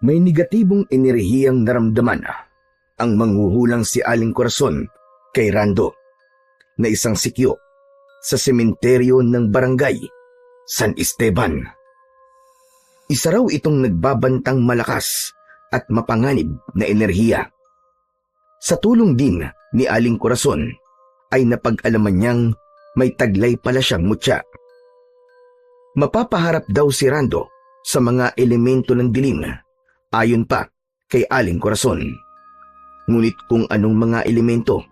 May negatibong enerhiyang naramdaman ang manghuhulang si Aling Corazon kay Rando na isang sikyo sa sementeryo ng barangay San Esteban. Isa raw itong nagbabantang malakas at mapanganib na enerhiya. Sa tulong din ni Aling Corazon ay napag-alaman niyang may taglay pala siyang mutya. Mapapaharap daw si Rando sa mga elemento ng dilim ayon pa kay Aling Corazon. Ngunit kung anong mga elemento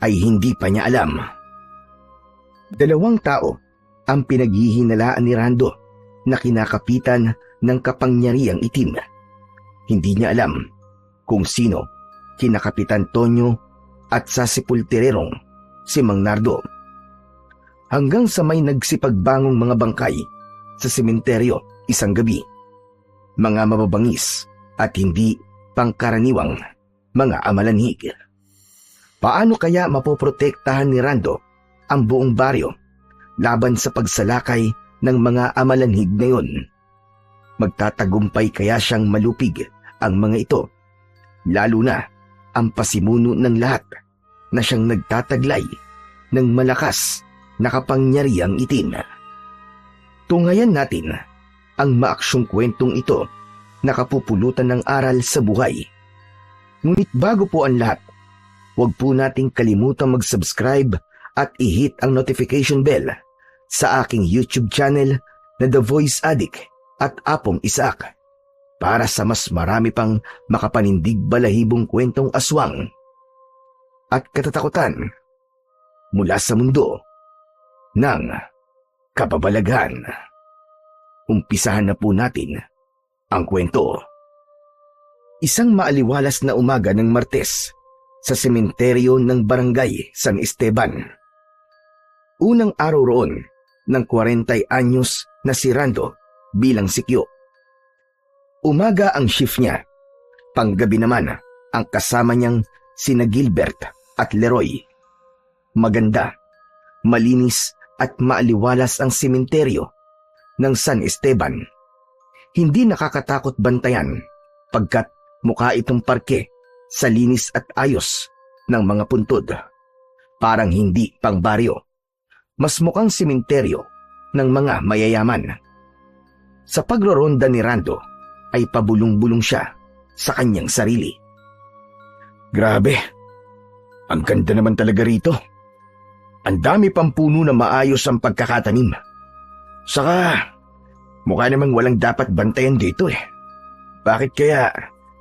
ay hindi pa niya alam. 2 tao ang pinaghihinalaan ni Rando na kinakapitan ng kapangyarihang itim. Hindi niya alam kung sino kina Kapitan Tonyo at sa sepulturerong si Mang Nardo. Hanggang sa may nagsipagbangong mga bangkay sa sementeryo isang gabi, mga mababangis at hindi pangkaraniwang mga amalanhig. Paano kaya mapoprotektahan ni Rando ang buong baryo laban sa pagsalakay ng mga amalanhig na yun? Magtatagumpay kaya siyang malupig ang mga ito, lalo na ang pasimuno ng lahat na siyang nagtataglay ng malakas na kapangyarihang itim? Tungayan natin ang maaksyong kwentong ito na kapupulutan ng aral sa buhay. Ngunit bago po ang lahat, huwag po nating kalimutang mag-subscribe at i-hit ang notification bell sa aking YouTube channel na The Voice Addict at Apong Isaac para sa mas marami pang makapanindig balahibong kwentong aswang at katatakutan mula sa mundo ng kababalaghan. Umpisahan na po natin ang kwento. Isang maaliwalas na umaga ng Martes sa sementeryo ng barangay San Esteban. Unang araw roon ng 40 anyos na si Rando bilang sikyo. Umaga ang shift niya, panggabi naman ang kasama niyang sina Gilbert at Leroy. Maganda, malinis at maaliwalas ang sementeryo ng San Esteban. Hindi nakakatakot bantayan pagkat mukha itong parke sa linis at ayos ng mga puntod. Parang hindi pang baryo. Mas mukhang sementeryo ng mga mayayaman. Sa pagroronda ni Rando ay pabulong-bulong siya sa kanyang sarili. Grabe, ang ganda naman talaga rito. Ang dami pang puno na maayos ang pagkakatanim. Saka, mukha namang walang dapat bantayan dito eh. Bakit kaya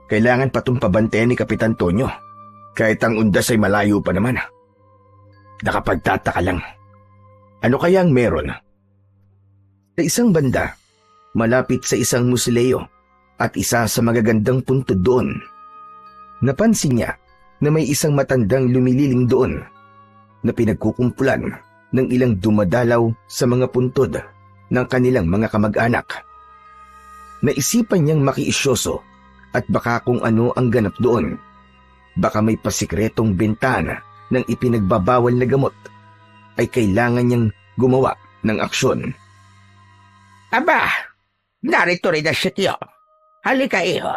kailangan pa itong pabantayan ni Kapitan Tonyo? Kahit ang undas ay malayo pa naman. Nakapagtataka lang. Ano kaya ang meron? Sa isang banda, malapit sa isang musileo at isa sa magagandang puntod doon, napansin niya na may isang matandang lumililing doon na pinagkukumpulan ng ilang dumadalaw sa mga puntod ng kanilang mga kamag-anak. Naisipan niyang makiisyoso at baka kung ano ang ganap doon. Baka may pasikretong bintana ng ipinagbabawal na gamot ay kailangan niyang gumawa ng aksyon. Aba, narito rin na siya tiyo. Halika iho,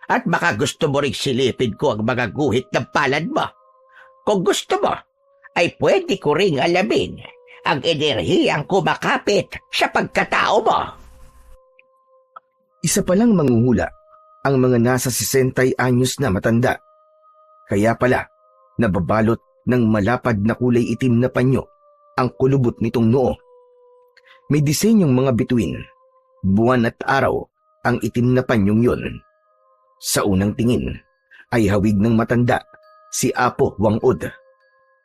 at baka gusto mo rin silipin ko ang mga guhit ng palad mo. Kung gusto mo, ay pwede ko ring alamin ang enerhiyang kumakapit sa pagkatao mo. Isa palang manghuhula ang mga nasa 60 anyos na matanda. Kaya pala, nababalot ng malapad na kulay itim na panyo ang kulubot nitong noo. May disenyong mga bituin, buwan at araw ang itim na panyong yun. Sa unang tingin ay hawig ng matanda si Apo Wangod.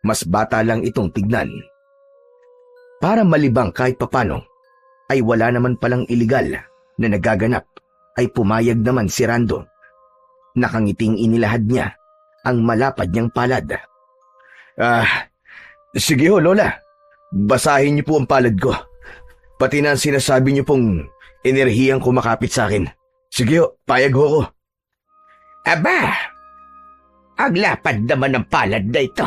Mas bata lang itong tignan. Para malibang kahit papano, ay wala naman palang iligal na nagaganap, ay pumayag naman si Rando. Nakangiting inilahad niya ang malapad niyang palad. Sige ho, Lola. Basahin niyo po ang palad ko. Pati na ang sinasabi niyo pong enerhiyang kumakapit sa akin. Sige ho, payag ho ko. Aba, ang lapad naman ng palad na ito.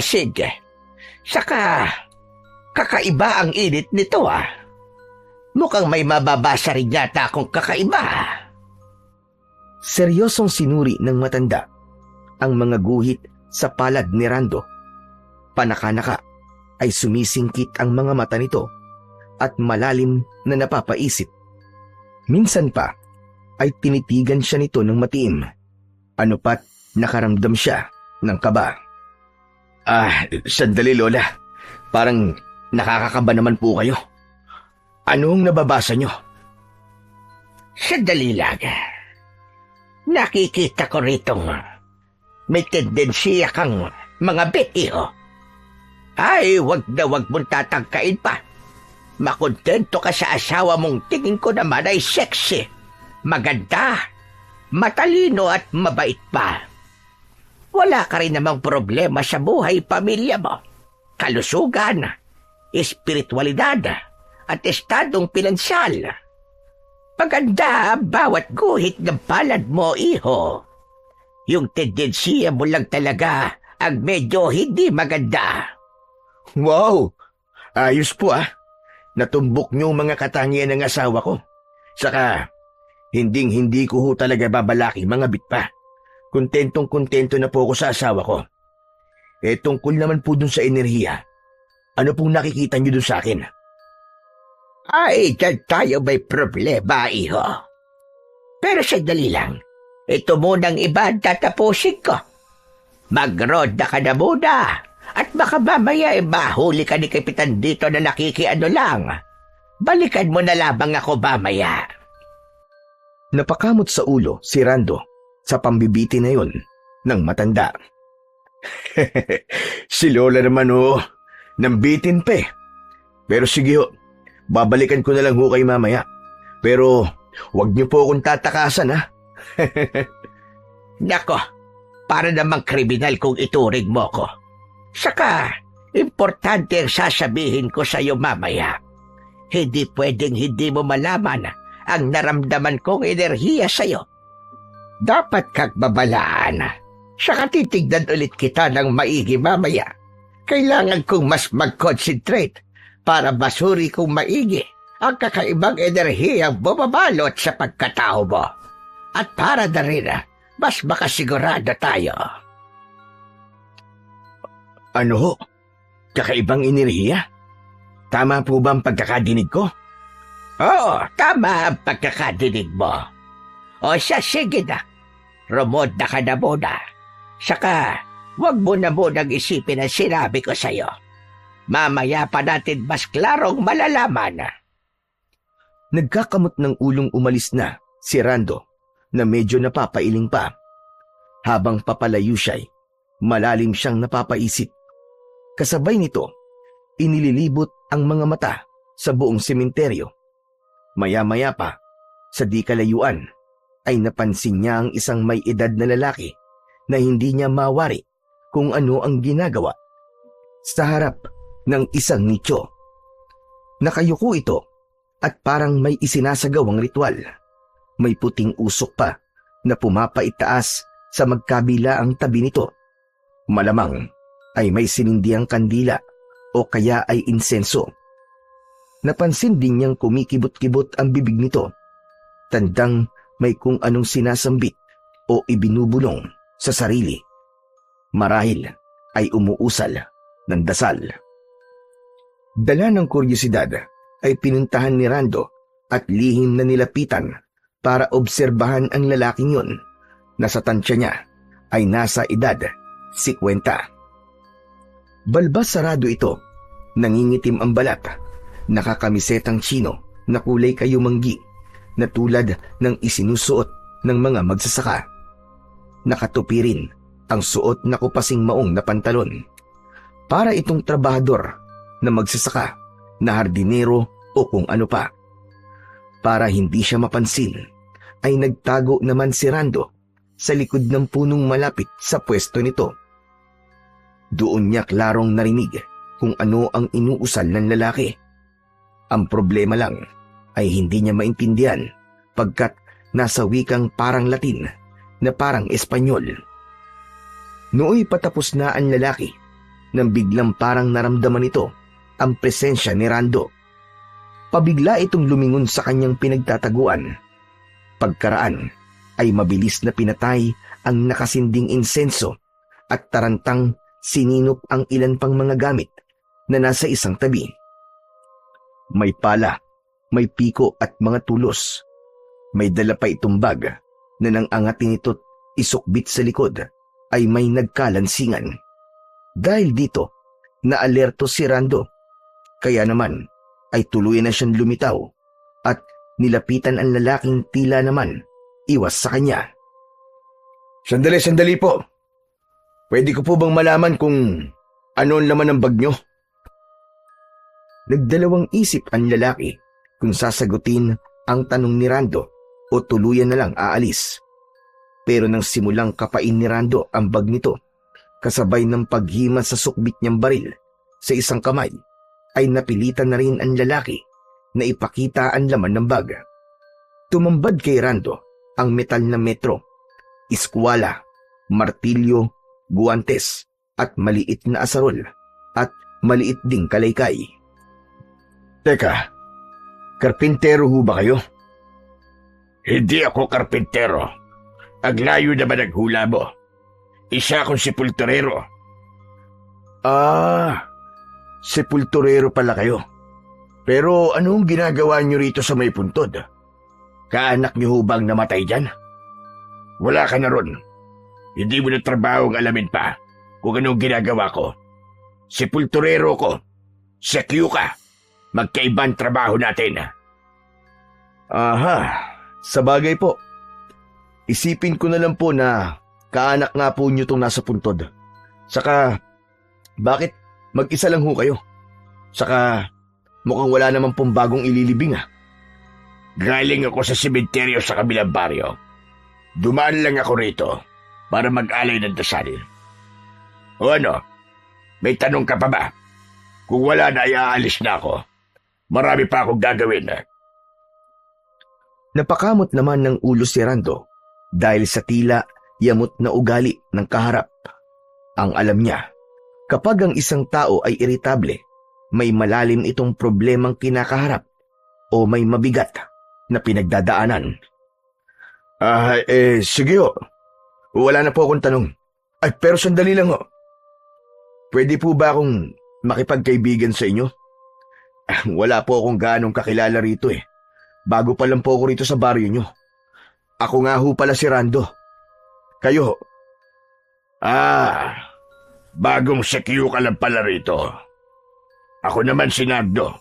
Sige. Saka, kakaiba ang init nito ah. Mukhang may mababasa rin yata akong kakaiba. Seryosong sinuri ng matanda ang mga guhit sa palad ni Rando. Panaka-naka ay sumisingkit ang mga mata nito at malalim na napapaisip. Minsan pa ay tinitigan siya nito ng matiim. Ano pat nakaramdam siya ng kaba. Sandali Lola. Parang nakakakaba naman po kayo. Anong nababasa nyo? Sandali lang. Nakikita ko ritong may tendensiya kang mga bitiho. Ay, wag na wag mong tatangkain pa. Makontento ka sa asawa mong tingin ko naman ay sexy, maganda, matalino at mabait pa. Wala ka rin namang problema sa buhay pamilya mo, kalusugan, espiritualidad, at estadong pinansyal. Maganda bawat guhit ng palad mo, iho. Yung tendensiya mo lang talaga ang medyo hindi maganda. Wow! Ayos po Natumbok niyo mga katangian ng asawa ko. Saka, hindi ko ho talaga babalaki mga bitpa. Kontentong-kontento na po ako sa asawa ko. Tungkol naman po dun sa enerhiya. Ano pong nakikita niyo dun sa akin? Ay, dyan tayo may problema, iho. Pero sandali lang. Ito munang iba ang tatapusin ko. Mag-road na ka na muna. At baka mamaya mahuli ka ni Kapitan dito na nakikiano lang. Balikan mo na lamang ako mamaya. Napakamot sa ulo si Rando sa pambibiti na yon ng matanda. Si Lola naman nambitin pa Pero sige babalikan ko na lang ho kay mamaya. Pero wag niyo po akong tatakasan Nako, para namang kriminal kung ituring mo ko. Saka, importante ang sasabihin ko sa iyo mamaya. Hindi pwedeng hindi mo malaman ang naramdaman kong enerhiya sa iyo. Dapat kang babalaan. Saka titignan ulit kita ng maigi mamaya. Kailangan kong mas mag-concentrate para basuri kong maigi ang kakaibang enerhiyang bumabalot sa pagkatao mo. At para na rin mas makasigurado tayo. Ano ho? Kakaibang enerhiya? Tama po ba ang pagkakadinig ko? Oo, tama ang pagkakadinig mo. O siya, sige na. Rumod na ka na muna. Saka, wag mo na munang isipin ang sinabi ko sa'yo. Mamaya pa natin mas klarong malalaman. Nagkakamot ng ulong umalis na si Rando na medyo napapailing pa. Habang papalayo siya'y malalim siyang napapaisip. Kasabay nito, inililibot ang mga mata sa buong sementeryo. Maya-maya pa, sa di kalayuan, ay napansin niya ang isang may edad na lalaki na hindi niya mawari kung ano ang ginagawa. Sa harap ng isang nicho. Nakayuko ito at parang may isinasagawang ritual. May puting usok pa na pumapaitaas sa magkabila ang tabi nito. Malamang ay may sinindiang kandila o kaya ay insenso. Napansin din niyang kumikibot-kibot ang bibig nito. Tandang may kung anong sinasambit o ibinubulong sa sarili. Marahil ay umuusal ng dasal. Dala ng kuryosidad ay pinuntahan ni Rando at lihim na nilapitan para obserbahan ang lalaking yun na sa tansya niya ay nasa edad 50. Balbas sarado ito, nangingitim ang balat, nakakamisetang chino na kulay kayumanggi na tulad ng isinusuot ng mga magsasaka. Nakatupi rin ang suot na kupasing maong na pantalon. Para itong trabahador na magsasaka, na hardinero o kung ano pa. Para hindi siya mapansin, ay nagtago naman si Rando sa likod ng punong malapit sa pwesto nito. Doon niya klarong narinig kung ano ang inuusal ng lalaki. Ang problema lang ay hindi niya maintindihan pagkat nasa wikang parang Latin na parang Espanyol. Nooy patapos na ang lalaki nang biglang parang naramdaman ito ang presensya ni Rando. Pabigla itong lumingon sa kanyang pinagtataguan. Pagkaraan ay mabilis na pinatay ang nakasinding insenso at tarantang sininop ang ilan pang mga gamit na nasa isang tabi. May pala, may piko at mga tulos. May dala pa itong bag na nang angatin ito't isukbit sa likod ay may nagkalansingan. Dahil dito, naalerto si Rando. Kaya naman ay tuluyan na siyang lumitaw at nilapitan ang lalaking tila naman iwas sa kanya. Sandali po. Pwede ko po bang malaman kung ano ang laman ng bag nyo? Nagdalawang isip ang lalaki kung sasagutin ang tanong ni Rando o tuluyan na lang aalis. Pero nang simulang kapain ni Rando ang bag nito, kasabay ng paghima sa sukbit niyang baril sa isang kamay, ay napilitan na rin ang lalaki na ipakita ang laman ng bag. Tumambad kay Rando ang metal na metro, iskwala, martilyo, guwantes at maliit na asarol at maliit ding kalaykay. Teka, karpintero ho ba kayo? Hindi ako karpintero. Aglayo naman ang hula mo. Isa akong sepulturero. Sepulturero pala kayo. Pero anong ginagawa niyo rito sa may puntod? Kaanak niyo ho bang namatay dyan? Wala ka na ron. Hindi mo na trabaho ang alamin pa kung anong ginagawa ko. Sepulturero ko. Sekyu ka. Magkaibang trabaho natin. Aha, sabagay po. Isipin ko na lang po na kaanak nga po niyo itong nasa puntod. Saka, bakit mag-isa lang ho kayo? Saka, mukhang wala naman pong bagong ililibing Galing ako sa sementeryo sa kabilang baryo. Dumaan lang ako rito para mag-alay ng dasal. O ano, may tanong ka pa ba? Kung wala na ay aalis na ako. Marami pa akong gagawin. Napakamot naman ng ulo si Rando dahil sa tila yamot na ugali ng kaharap. Ang alam niya, kapag ang isang tao ay iritable, may malalim itong problemang kinakaharap o may mabigat na pinagdadaanan. Sige ho. Wala na po akong tanong. Ay, pero sandali lang ho. Pwede po ba akong makipagkaibigan sa inyo? Wala po akong ganong kakilala rito eh. Bago pa lang po ako rito sa baryo nyo. Ako nga ho pala si Rando. Kayo ho? Bagong sekyu ka lang pala rito. Ako naman si Nardo.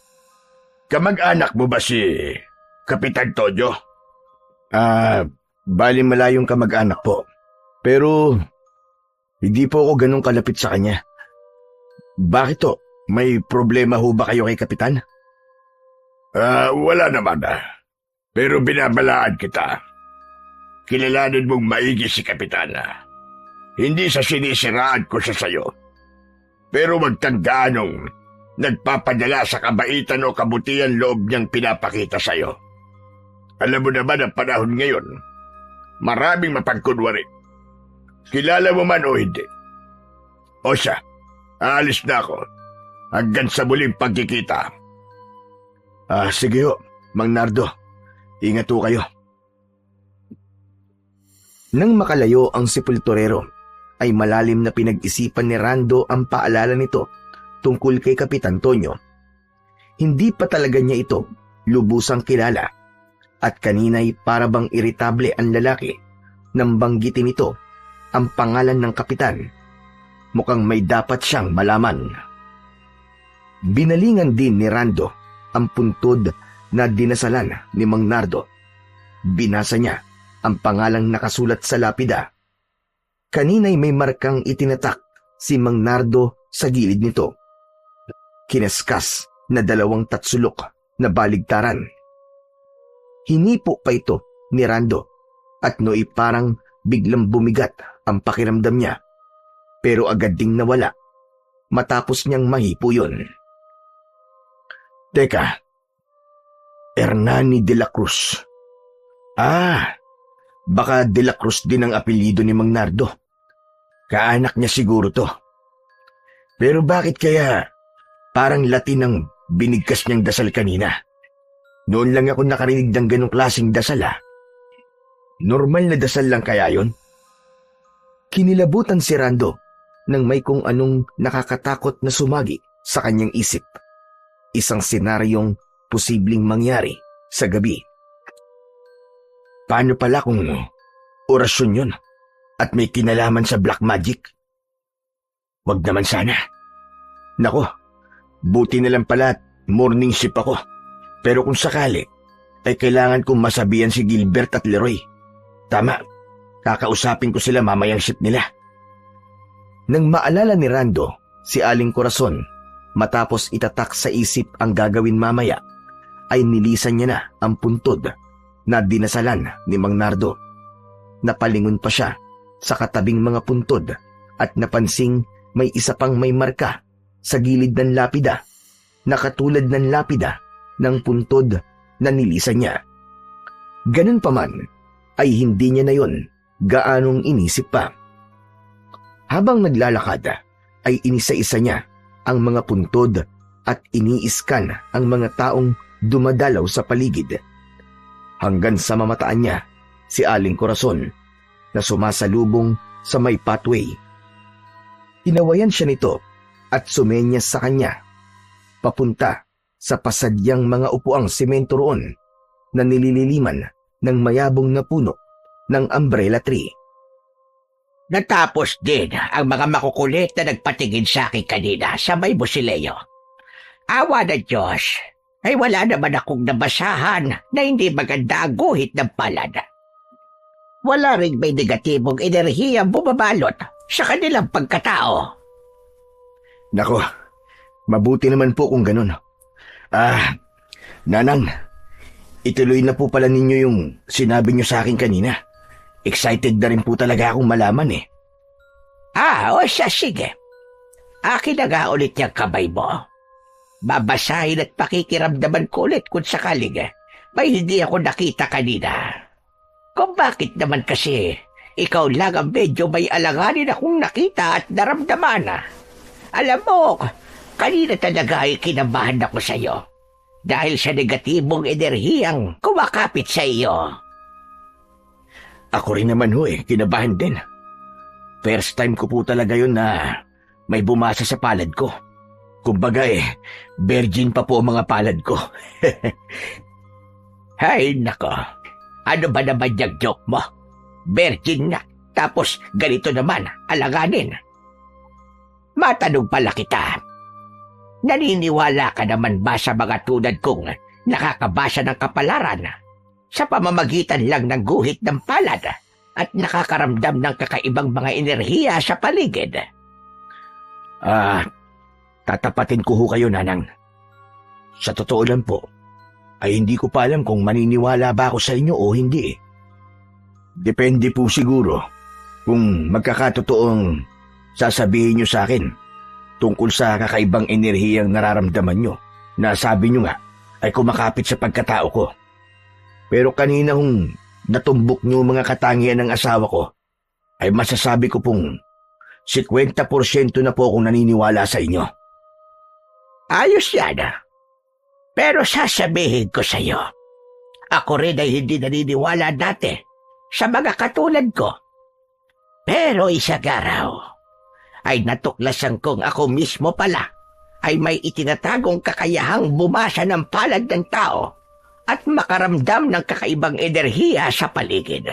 Kamag-anak mo ba si Kapitan Toyo? Bali malayong kamag-anak po. Pero hindi po ako ganong kalapit sa kanya. Bakit to? May problema ho ba kayo kay Kapitan? Wala naman Pero binabalaan kita. Kilalanin mong maigi si Kapitan. Hindi sa sinisiraan ko siya sa'yo. Pero magtandaan nagpapadala sa kabaitan o kabutihan loob niyang pinapakita sa'yo. Alam mo naman ang panahon ngayon, maraming mapagkunwari. Kilala mo man o hindi. O siya, aalis na ako. Hanggang sa muling pagkikita. Sige ho, Mang Nardo. Ingat ho kayo. Nang makalayo ang sepulturero, ay malalim na pinag-isipan ni Rando ang paalala nito tungkol kay Kapitan Tonyo. Hindi pa talaga niya ito lubusang kilala at kanina'y para bang iritable ang lalaki nang banggitin nito ang pangalan ng kapitan. Mukhang may dapat siyang malaman. Binalingan din ni Rando ang puntod na dinasalan ni Mang Nardo. Binasa niya ang pangalang nakasulat sa lapida. Kanina'y may markang itinatak si Mang Nardo sa gilid nito. Kinaskas na 2 tatsulok na baligtaran. Hinipo pa ito ni Rando at nooy parang biglang bumigat ang pakiramdam niya. Pero agad ding nawala matapos niyang mahipo yun. Teka, Hernani de la Cruz. Baka de la Cruz din ang apelyido ni Mang Nardo. Kaanak niya siguro to. Pero bakit kaya parang Latin ang binigkas niyang dasal kanina? Noon lang ako nakarinig ng ganong klaseng dasal Normal na dasal lang kaya yon? Kinilabutan si Rando nang may kung anong nakakatakot na sumagi sa kanyang isip. Isang senaryong posibleng mangyari sa gabi. Paano pala kung orasyon yun at may kinalaman sa black magic? Wag naman sana. Nako, buti na lang pala at morning shift ako. Pero kung sakali, ay kailangan kong masabihan si Gilbert at Leroy. Tama, kakausapin ko sila mamayang shift nila. Nang maalala ni Rando si Aling Corazon matapos itatak sa isip ang gagawin mamaya, ay nilisan niya na ang puntod na dinasalan ni Mang Nardo. Napalingon pa siya sa katabing mga puntod at napansing may isa pang may marka sa gilid ng lapida na katulad ng lapida ng puntod na nilisan niya. Ganun pa man, ay hindi niya na yon gaanong inisip pa. Habang naglalakad, ay inisa-isa niya ang mga puntod at iniiskan ang mga taong dumadalaw sa paligid. Hanggang sa mamataan niya si Aling Corazon na sumasalubong sa may pathway. Inawayan siya nito at sumenyas sa kanya papunta sa pasadyang mga upuang semento roon na nilililiman ng mayabong na puno ng umbrella tree. Natapos din ang mga makukulit na nagpatingin sa akin kanina sa may busileo. Awa ng Diyos, ay wala naman akong nabasahan na hindi maganda ang guhit ng palad. Wala rin may negatibong enerhiya bumabalot sa kanilang pagkatao. Nako, mabuti naman po kung ganun. Nanang, ituloy na po pala ninyo yung sinabi nyo sa akin kanina. Excited na rin po talaga akong malaman eh. O siya, sige. Akin na nga ulit yung kamay mo. Babasahin at pakikiramdaman ko ulit kung sakaling may hindi ako nakita kanina. Kung bakit naman kasi ikaw lang ang medyo may alanganin akong nakita at naramdaman. Alam mo, kanina talaga ay kinabahan ako sa iyo dahil sa negatibong enerhiyang kumakapit sa iyo. Ako rin naman kinabahan din. First time ko po talaga yun na may bumasa sa palad ko. Kumbaga virgin pa po ang mga palad ko. Hay nako, ano ba naman yung joke mo? Virgin na, tapos ganito naman, alanganin. Matanong pala kita, naniniwala ka naman ba sa mga tulad kong nakakabasa ng kapalaran sa pamamagitan lang ng guhit ng palad at nakakaramdam ng kakaibang mga enerhiya sa paligid? Tatapatin ko kayo, Nanang. Sa totoo lang po, ay hindi ko pa alam kung maniniwala ba ako sa inyo o hindi. Depende po siguro kung magkakatotoong sasabihin nyo sa akin tungkol sa kakaibang enerhiyang nararamdaman nyo na sabi nyo nga ay kumakapit sa pagkatao ko. Pero kanina natumbok nyo mga katangian ng asawa ko, ay masasabi ko pong 50% na po akong naniniwala sa inyo. Ayos yan. Pero sasabihin ko sa iyo, ako rin ay hindi naniniwala dati sa mga katulad ko. Pero isang araw ay natuklasan kong ako mismo pala ay may itinatagong kakayahang bumasa ng palad ng tao at makaramdam ng kakaibang enerhiya sa paligid.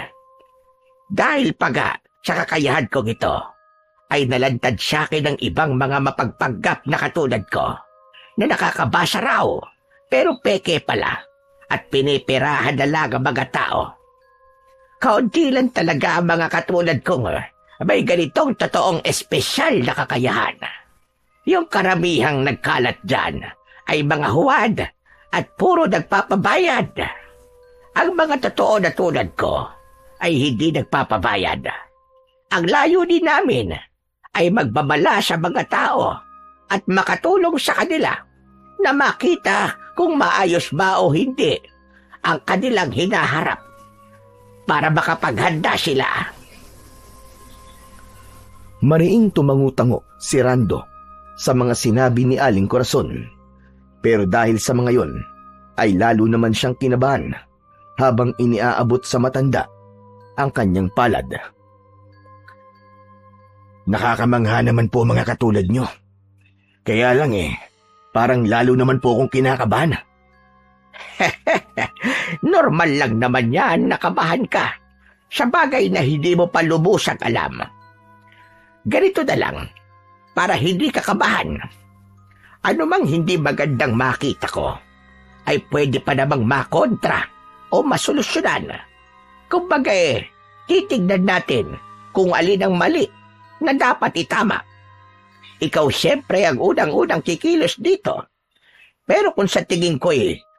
Dahil paga sa kakayahan kong ito, ay nalantad sa akin ng ibang mga mapagpanggap na katulad ko na nakakabasa raw pero peke pala at pinipirahan na lang ang mga tao. Kaunti lang talaga ang mga katulad kong may ganitong totoong espesyal na kakayahan. Yung karamihang nagkalat dyan ay mga huwad at puro nagpapabayad. Ang mga totoo na tulad ko ay hindi nagpapabayad. Ang layunin namin ay magbabala sa mga tao at makatulong sa kanila na makita kung maayos ba o hindi ang kanilang hinaharap para makapaghanda sila. Mariing tumango-tango si Rando sa mga sinabi ni Aling Corazon. Pero dahil sa mga yon, ay lalo naman siyang kinabahan habang iniaabot sa matanda ang kanyang palad. Nakakamangha naman po mga katulad nyo. Kaya lang parang lalo naman po akong kinakabahan. Normal lang naman yan, nakabahan ka. Sa bagay na hindi mo pa lubusang alam. Ganito na lang, para hindi ka kabahan. Ano mang hindi magandang makita ko, ay pwede pa namang makontra o masolusyonan. Kumbaga titignan natin kung alin ang mali na dapat itama. Ikaw siyempre ang unang-unang kikilos dito. Pero kung sa tingin ko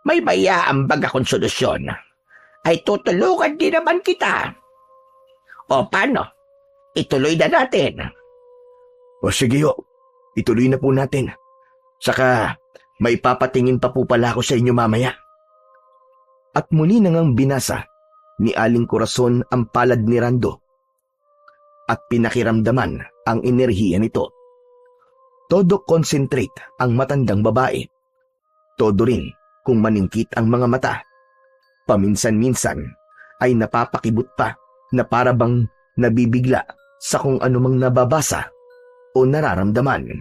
may mayaambag akong solusyon, ay tutulungan din naman kita. O paano? Ituloy na natin. O sige ituloy na po natin. Saka may papatingin pa po pala ako sa inyo mamaya. At muli nang binasa ni Aling Corazon ang palad ni Rando at pinakiramdaman ang enerhiya nito. Todo concentrate ang matandang babae. Todo rin kung maningkit ang mga mata. Paminsan-minsan ay napapakibot pa na para bang nabibigla sa kung anumang nababasa o nararamdaman.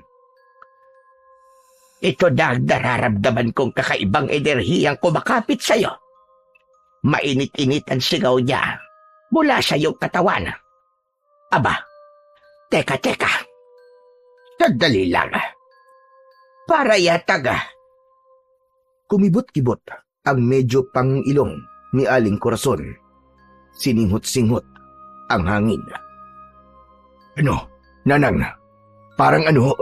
Ito na ang nararamdaman kong kakaibang enerhiyang kumakapit sa'yo. Mainit-init ang sigaw niya mula sa iyong katawan. Aba, teka. Sandali lang. Para yatag. Kumibot-kibot ang medyo pangilong ni Aling Corazon. Sininghot-singhot ang hangin. Ano, Nanang? Parang ano?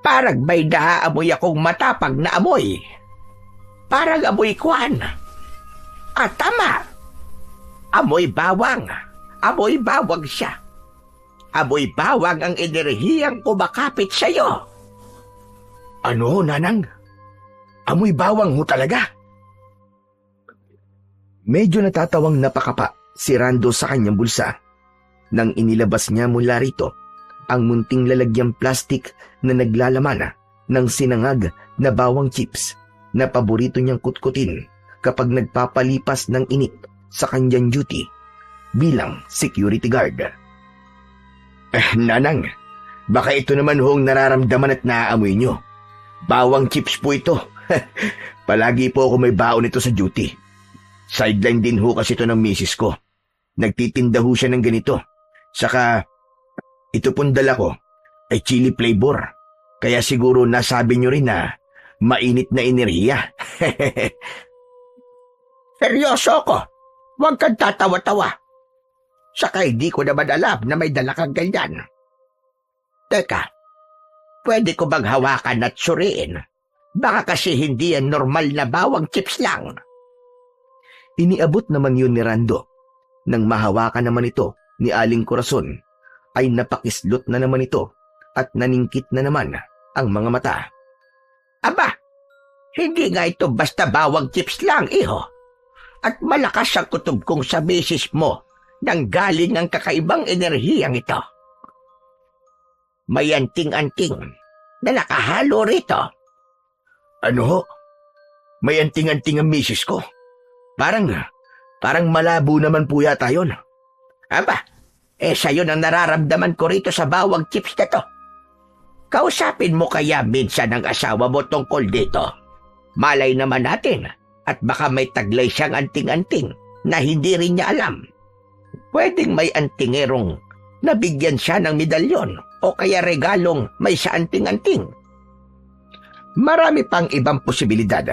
Parang may naaamoy akong matapang na amoy. Parang amoy kwan. Tama. Amoy bawang. Amoy bawang siya. Amoy bawang ang enerhiyang kumakapit sa'yo. Ano, Nanang? Amoy bawang ho talaga? Medyo natatawang napakapa si Rando sa kanyang bulsa nang inilabas niya mula rito ang munting lalagyang plastik na naglalaman ng sinangag na bawang chips na paborito niyang kutkutin kapag nagpapalipas ng init sa kanyang duty bilang security guard. Nanang, baka ito naman hong nararamdaman at naaamoy niyo. Bawang chips po ito. Palagi po ako may baon nito sa duty. Sideline din ho kasi ito ng misis ko. Nagtitinda ho siya ng ganito. Saka, ito pong dala ko ay chili flavor. Kaya siguro nasabi nyo rin na mainit na enerhiya. Seryoso ako. Huwag kang tatawa-tawa. Saka hindi ko naman alam na may dala kang ganyan. Teka, pwede ko bang hawakan at suriin? Baka kasi hindi yan normal na bawang chips lang. Iniabot naman yun ni Rando. Nang mahawakan naman ito ni Aling Corazon, ay napakislot na naman ito at naningkit na naman ang mga mata. Aba, hindi nga ito basta bawang chips lang, iho. At malakas ang kutob kong sa misis mo nang galing ang kakaibang enerhiyang ito. May anting-anting na nakahalo rito. Ano ho? May anting-anting ang misis ko? Parang malabo naman po yata yun. Aba, sa'yo nang nararamdaman ko rito sa bawang chips na to. Kausapin mo kaya minsan ang asawa mo tungkol dito. Malay naman natin at baka may taglay siyang anting-anting na hindi rin niya alam. Pwedeng may antingerong nabigyan siya ng medalyon o kaya regalong may sa anting-anting. Marami pang ibang posibilidad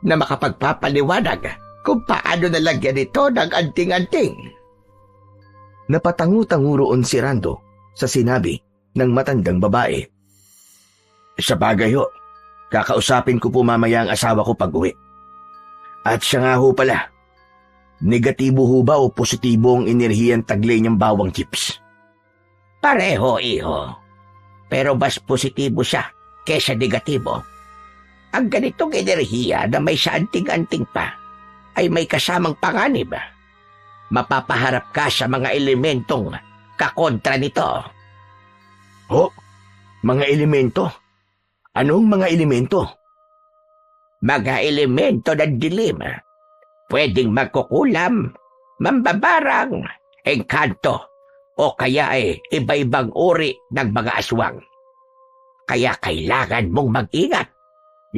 na makapagpapaliwanag kung paano nalagyan ito ng anting-anting. Napatangu-tangu roon si Rando sa sinabi ng matandang babae. Sa bagay ho, kakausapin ko po mamaya ang asawa ko pag-uwi. At siya nga ho pala, negatibo ho ba o positibo ang enerhiyang taglay niyang bawang chips? Pareho, iho. Pero mas positibo siya kesa negatibo. Ang ganitong enerhiya na may sa anting-anting pa ay may kasamang panganib. Mapapaharap ka sa mga elementong kakontra nito. Ho? Mga elemento? Anong mga elemento? Mga elemento ng dilim. Pwedeng magkukulam, mambabarang, engkanto, o kaya iba-ibang uri ng mga aswang. Kaya kailangan mong mag-ingat,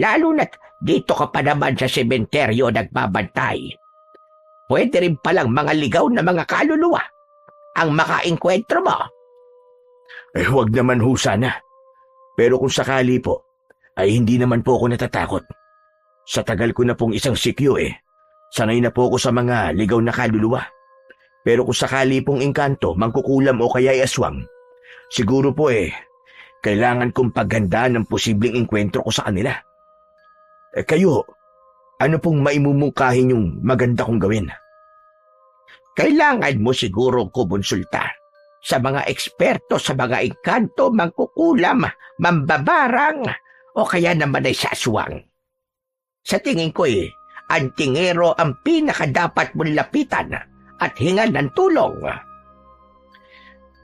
lalo na't dito ka pa naman sa sementeryo nagbabantay. Pwede rin palang mga ligaw na mga kaluluwa ang makaengkwentro mo. Huwag naman ho sana. Pero kung sakali po, ay hindi naman po ako natatakot. Sa tagal ko na pong isang sikyo sanay na po ako sa mga ligaw na kaluluwa. Pero kung sakali pong engkanto, mangkukulam o kaya aswang, siguro po kailangan kong paggandaan ng posibleng engkwentro ko sa kanila. Kayo, ano pong maimumungkahin yung maganda kong gawin? Kailangan mo siguro kumonsulta sa mga eksperto sa mga engkanto, mangkukulam, mambabarang, o kaya naman ay sa aswang. Sa tingin ko ang tingero ang pinakadapat mong lapitan at hingan ng tulong.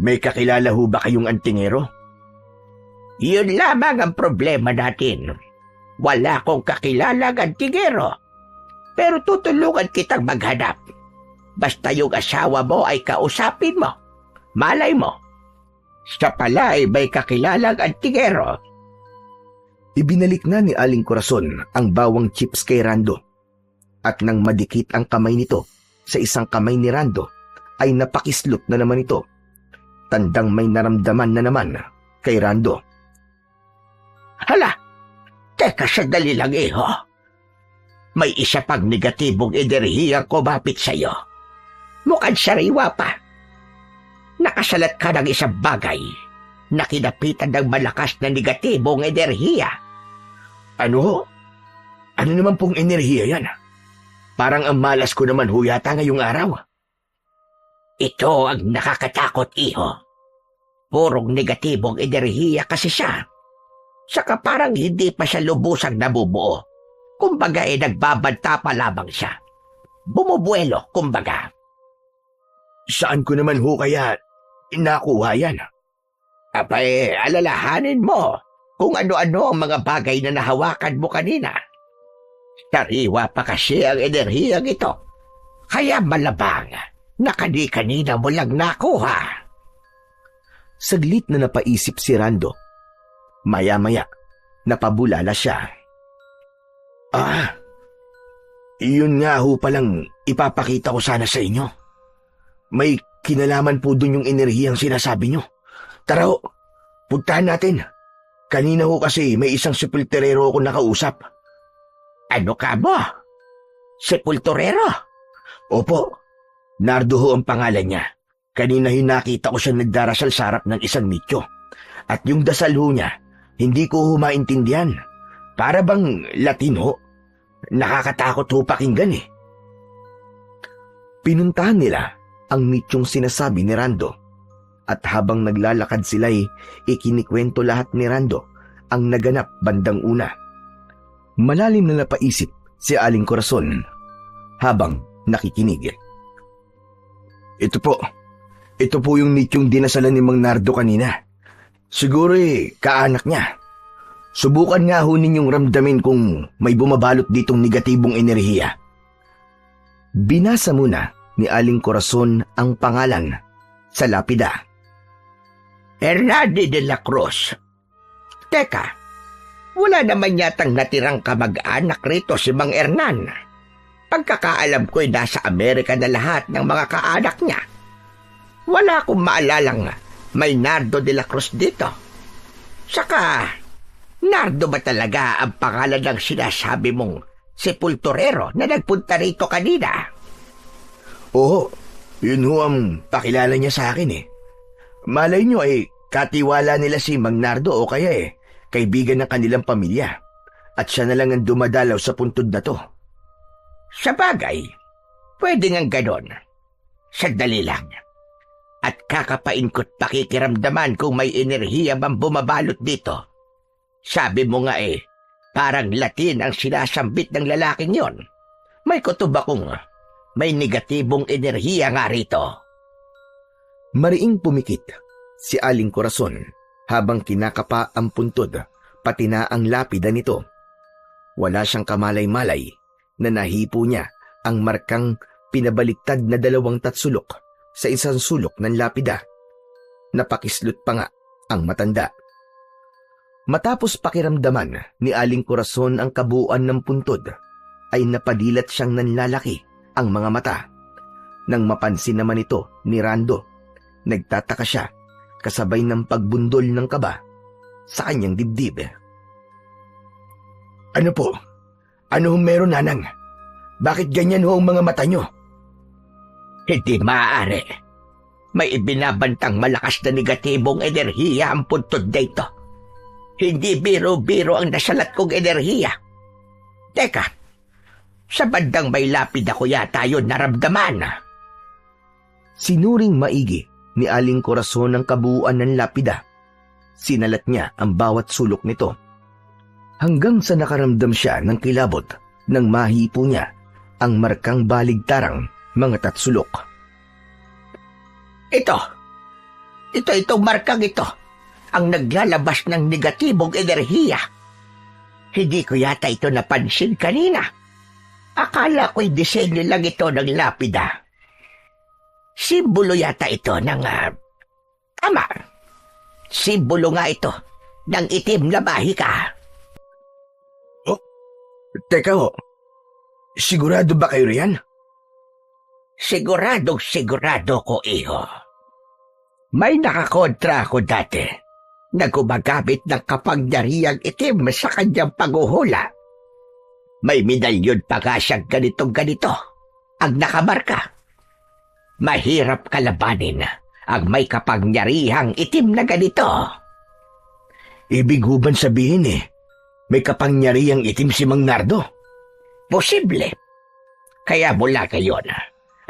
May kakilala ho ba kayong antingero? Yun lamang ang problema natin. Wala akong kakilalang antingero. Pero tutulungan kitang maghanap. Basta yung asawa mo ay kausapin mo. Malay mo. Siya pala ay may kakilalang antingero. Ibinalik na ni Aling Corazon ang bawang chips kay Rando. At nang madikit ang kamay nito sa isang kamay ni Rando, ay napakislot na naman ito. Tandang may naramdaman na naman kay Rando. Hala, teka sandali lang iho. May isa pang negatibong enerhiyang kumapit sa'yo. Mukhang sariwa pa. Nakasalat ka ng isang bagay na kinapitan ng malakas na negatibong enerhiya. Ano? Ano naman pong enerhiya yan? Parang ang malas ko naman ho yata ngayong araw. Ito ang nakakatakot, iho. Purong negatibong enerhiya kasi siya. Saka parang hindi pa siya lubusang nabubuo. Kumbaga nagbabanta pa lamang siya. Bumubuelo, kumbaga. Saan ko naman ho kaya nakuha yan? Abay, alalahanin mo kung ano-ano ang mga bagay na nahawakan mo kanina. Sariwa pa kasi ang enerhiyang ito. Kaya malabang na kani-kanina mo lang nakuha. Saglit na napaisip si Rando. Maya-maya, napabulala siya. Iyon nga ho palang ipapakita ko sana sa inyo. May kinalaman po dun yung enerhiyang sinasabi nyo. Tara ho, puntahan natin. Kanina ho kasi may isang sepulturero ako nakausap. Ano ka mo? Sepulturero? Opo, Nardo ho ang pangalan niya. Kanina nakita ko siya nagdarasal sa harap ng isang nicho. At yung dasal ho niya, hindi ko ho maintindihan. Para bang Latin ho. Nakakatakot ho pakinggan Pinuntahan nila ang nichong sinasabi ni Rando. At habang naglalakad sila'y ikinikwento lahat ni Rando ang naganap bandang una. Malalim na napaisip si Aling Corazon habang nakikinig. Ito po yung nichong dinasalan ni Mang Nardo kanina. Siguro kaanak niya. Subukan nga ho ninyong ramdamin kung may bumabalot ditong negatibong enerhiya. Binasa muna ni Aling Corazon ang pangalan sa lapida. Hernande de la Cruz. Teka, wala naman yatang natirang kamag-anak rito si Mang Hernan. Pagkakaalam ko'y nasa Amerika na lahat ng mga kaanak niya. Wala akong maalalang may Nardo de la Cruz dito. Saka, Nardo ba talaga ang pangalan ng sinasabi mong sepulturero na nagpunta rito kanina? Oo, yun ho ang pakilala niya sa akin Malay nyo katiwala nila si Mang Nardo o kaya kaibigan ng kanilang pamilya. At siya na lang ang dumadalaw sa puntod na to. Sa bagay, pwede ngang ganon. Sandali lang. At kakapain ko't pakikiramdaman kung may enerhiya bang bumabalot dito. Sabi mo nga parang Latin ang sinasambit ng lalaking yon. May kutob akong may negatibong enerhiya nga rito. Mariing pumikit si Aling Corazon habang kinakapa ang puntod pati na ang lapida nito. Wala siyang kamalay-malay na nahipo niya ang markang pinabaliktad na 2 tatsulok sa isang sulok ng lapida. Napakislot pa nga ang matanda. Matapos pakiramdaman ni Aling Corazon ang kabuuan ng puntod, ay napadilat siyang nanlalaki ang mga mata. Nang mapansin naman ito ni Rando, nagtataka siya kasabay ng pagbundol ng kaba sa kanyang dibdib. Ano po? Ano hong meron, Nanang? Bakit ganyan ho ang mga mata nyo? Hindi maaari. May ibinabantang malakas na negatibong enerhiya ang puntod dito. Hindi biro-biro ang nasalat kong enerhiya. Teka, sa bandang may lapid ako yata yun naramdaman. Sinuring maigi ni Aling Corazon ang kabuuan ng lapida. Sinalat niya ang bawat sulok nito. Hanggang sa nakaramdam siya ng kilabot nang mahipo niya ang markang baligtarang mga tatsulok. Itong markang ito, ang naglalabas ng negatibong enerhiya. Hindi ko yata ito napansin kanina. Akala ko'y disenyo lang ito ng lapida. Simbolo yata ito ng... Tama. Simbolo nga ito ng itim na bahika. Oh, teka ho. Sigurado ba kayo riyan? Sigurado ko, iho. May nakakontra ako dati na gumagamit ng kapangyarihang itim sa kanyang paghuhula. May medalyon pa nga siyang ganitong-ganito ang nakamarka. Mahirap kalabanin ang may kapangyarihang itim na ganito. Ibig huban sabihin may kapangyarihang itim si Mang Nardo? Posible. Kaya mula ngayon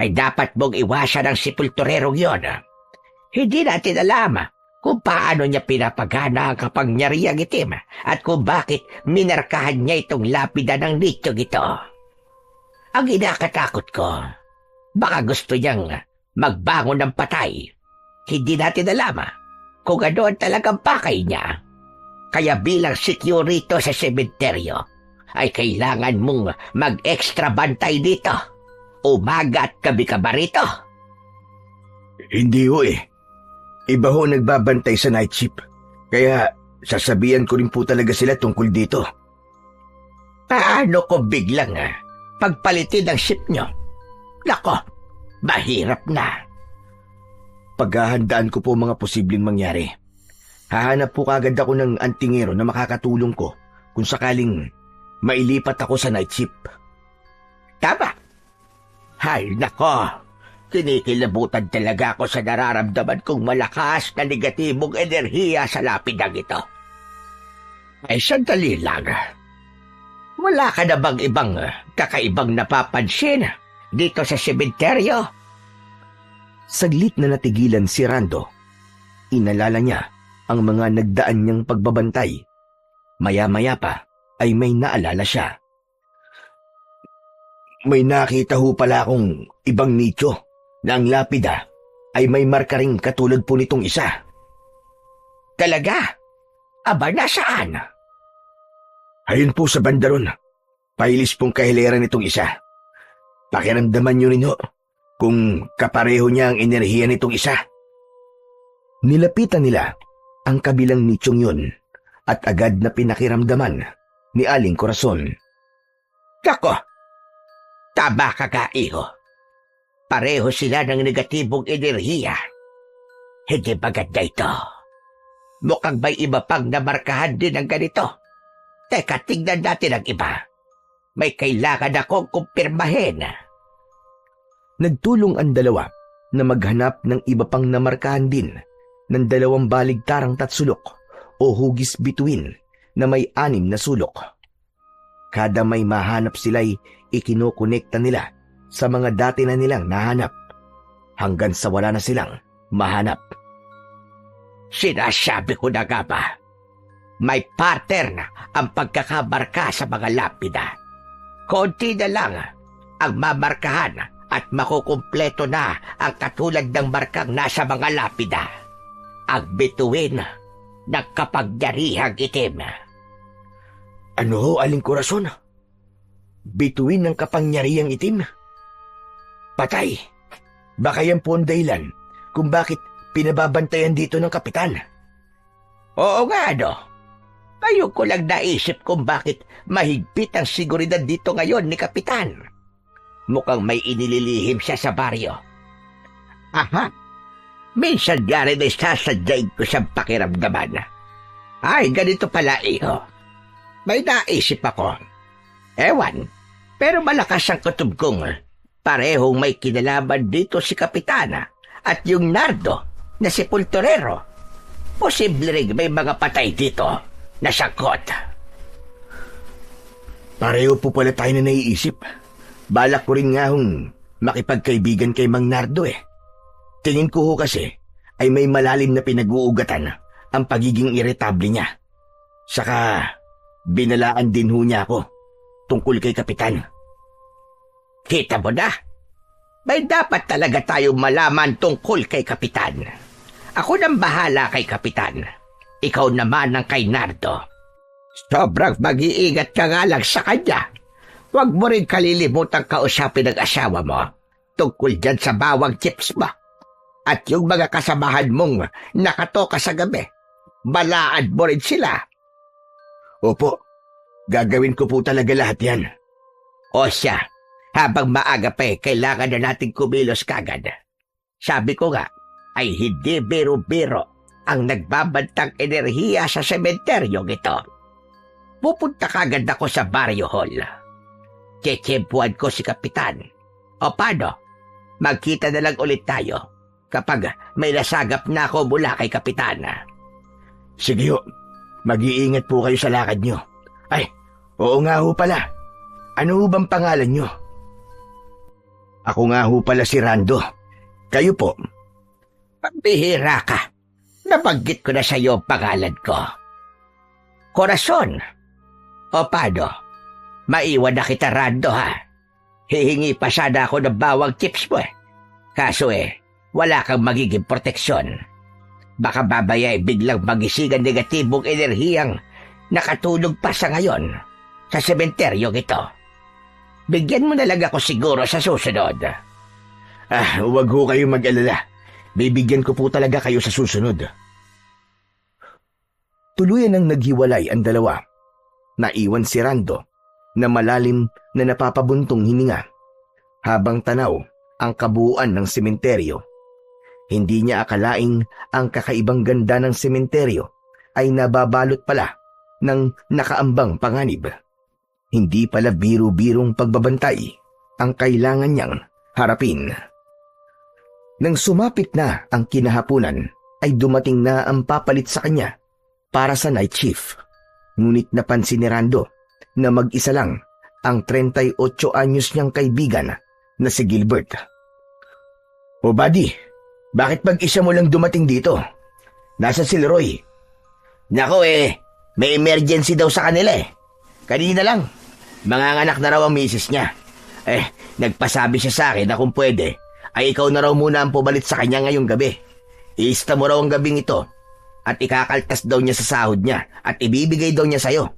ay dapat mong iwasan ang sepulturerong yon. Hindi natin alam kung paano niya pinapagana ang kapangyarihang itim at kung bakit minarkahan niya itong lapida ng nityong ito. Ang inakatakot ko, baka gusto niyang magbangon ng patay. Hindi natin alam kung ano ang talagang pakay niya. Kaya bilang security sa sementeryo, ay kailangan mong mag-extra bantay dito. Umaga at gabi ka ba rito? Hindi ho Iba ho nagbabantay sa night shift. Kaya sasabihan ko rin po talaga sila tungkol dito. Paano kung biglang pagpalitin ang ship nyo? Nako, mahirap na. Paghahandaan ko po mga posibleng mangyari. Hahanap po kagad ako ng antingero na makakatulong ko kung sakaling mailipat ako sa night shift. Tama. Hay, nako. Kinikilabutan talaga ako sa nararamdaman kong malakas na negatibong enerhiya sa lapidang ito. Ay, sandali lang. Wala ka na bang ibang kakaibang napapansin dito sa sementeryo? Saglit na natigilan si Rando. Inalala niya ang mga nagdaan niyang pagbabantay. Maya-maya pa ay may naalala siya. May nakita ho pala akong ibang nicho na ang lapida ay may marka ring katulad po nitong isa. Talaga? Aba, nasaan? Ayun po sa bandaron. Pahilis pong kahileran nitong isa. Pakiramdaman niyo rin ho kung kapareho niya ang enerhiya nitong isa. Nilapitan nila ang kabilang nichong yun at agad na pinakiramdaman ni Aling Corazon. Kako, tama ka ka, iho. Pareho sila ng negatibong enerhiya. Hindi maganda ito. Mukhang may iba pang namarkahan din ng ganito. Teka, tingnan natin ang iba. May kailangan akong kumpirmahin. Nagtulong ang dalawa na maghanap ng iba pang namarkahan din ng 2 baligtarang tatsulok o hugis bituin na may 6 na sulok. Kada may mahanap sila'y ikinokonekta nila sa mga dati na nilang nahanap hanggang sa wala na silang mahanap. Sinasabi ko na nga ba, may pattern ang pagkakamarka sa mga lapida. Konti na lang ang mamarkahan at makukumpleto na ang katulad ng markang nasa mga lapida. Ang bituin ng kapangyarihang itim. Ano ho, Aling Corazon? Bituin ng kapangyarihang itim? Patay. Baka yan po ang dahilan kung bakit pinababantayan dito ng kapitan. Oo nga, no? Ngayon ko lang naisip kung bakit mahigpit ang seguridad dito ngayon ni Kapitan. Mukhang may inililihim siya sa baryo. Aha! Minsan nga rin ay sasadyain ko siyang pakiramdaman. Ay, ganito pala, iho. May naisip ako. Ewan, pero malakas ang kutob kong parehong may kinalaman dito si Kapitana at yung Nardo na si Pultorero. Posible rin may mga patay dito na sangkot. Pareho po pala tayo na naiisip. Balak ko rin nga hong makipagkaibigan kay Mang Nardo eh. Tingin ko ho kasi ay may malalim na pinag-uugatan ang pagiging irritable niya. Saka binalaan din ho niya ako tungkol kay Kapitan. Kita mo na? May dapat talaga tayong malaman tungkol kay Kapitan. Ako nang bahala kay Kapitan. Ikaw naman ang kay Nardo. Sobrang mag-iingat ka nga lang sa kanya. Huwag mo rin kalilimutang kausapin ang asawa mo tungkol dyan sa bawang chips mo. At yung mga kasamahan mong nakatoka sa gabi, balaan mo rin sila. Opo, gagawin ko po talaga lahat yan. O siya, habang maaga pa kailangan na nating kumilos kagad. Sabi ko nga, ay hindi biro-biro ang nagbabantang enerhiya sa sementeryong ito. Pupunta kagad ako sa Barrio Hall. Tsetsempuan ko si Kapitan. O paano? Magkita na lang ulit tayo kapag may nasagap na ako mula kay Kapitan. Sige ho, mag-iingat po kayo sa lakad nyo. Ay, oo nga ho pala. Ano ho bang pangalan nyo? Ako nga ho pala si Rando. Kayo po? Pambihira ka. Nabanggit ko na sa iyo ang pangalan ko. Corazon. O paano? Maiwan na kita, Rando, ha? Hihingi pa sana ako ng bawang chips mo eh. Kaso wala kang magiging proteksyon. Baka babaya biglang magising ang negatibong enerhiyang nakatulog pa sa ngayon sa sementeryong ito. Bigyan mo na lang ako siguro sa susunod. Huwag ho kayo mag-alala. Bibigyan ko po talaga kayo sa susunod. Tuluyan ang naghiwalay ang dalawa. Naiwan si Rando na malalim na napapabuntong hininga habang tanaw ang kabuuan ng sementeryo. Hindi niya akalaing ang kakaibang ganda ng sementeryo ay nababalot pala ng nakaambang panganib. Hindi pala biro-birong pagbabantay ang kailangan niyang harapin. Nang sumapit na ang kinahapunan, ay dumating na ang papalit sa kanya para sa night shift. Ngunit napansin ni Rando na mag-isa lang ang 38 anyos niyang kaibigan na si Gilbert. O buddy, bakit mag-isa mo lang dumating dito? Nasa si Leroy? Nako may emergency daw sa kanila eh. Kanina lang, manganganak na raw ang misis niya. Nagpasabi siya sa akin na kung pwede, ay ikaw na raw muna ang pumalit sa kanya ngayong gabi. Iista mo raw ang gabing ito at ikakaltas daw niya sa sahod niya at ibibigay daw niya sa'yo.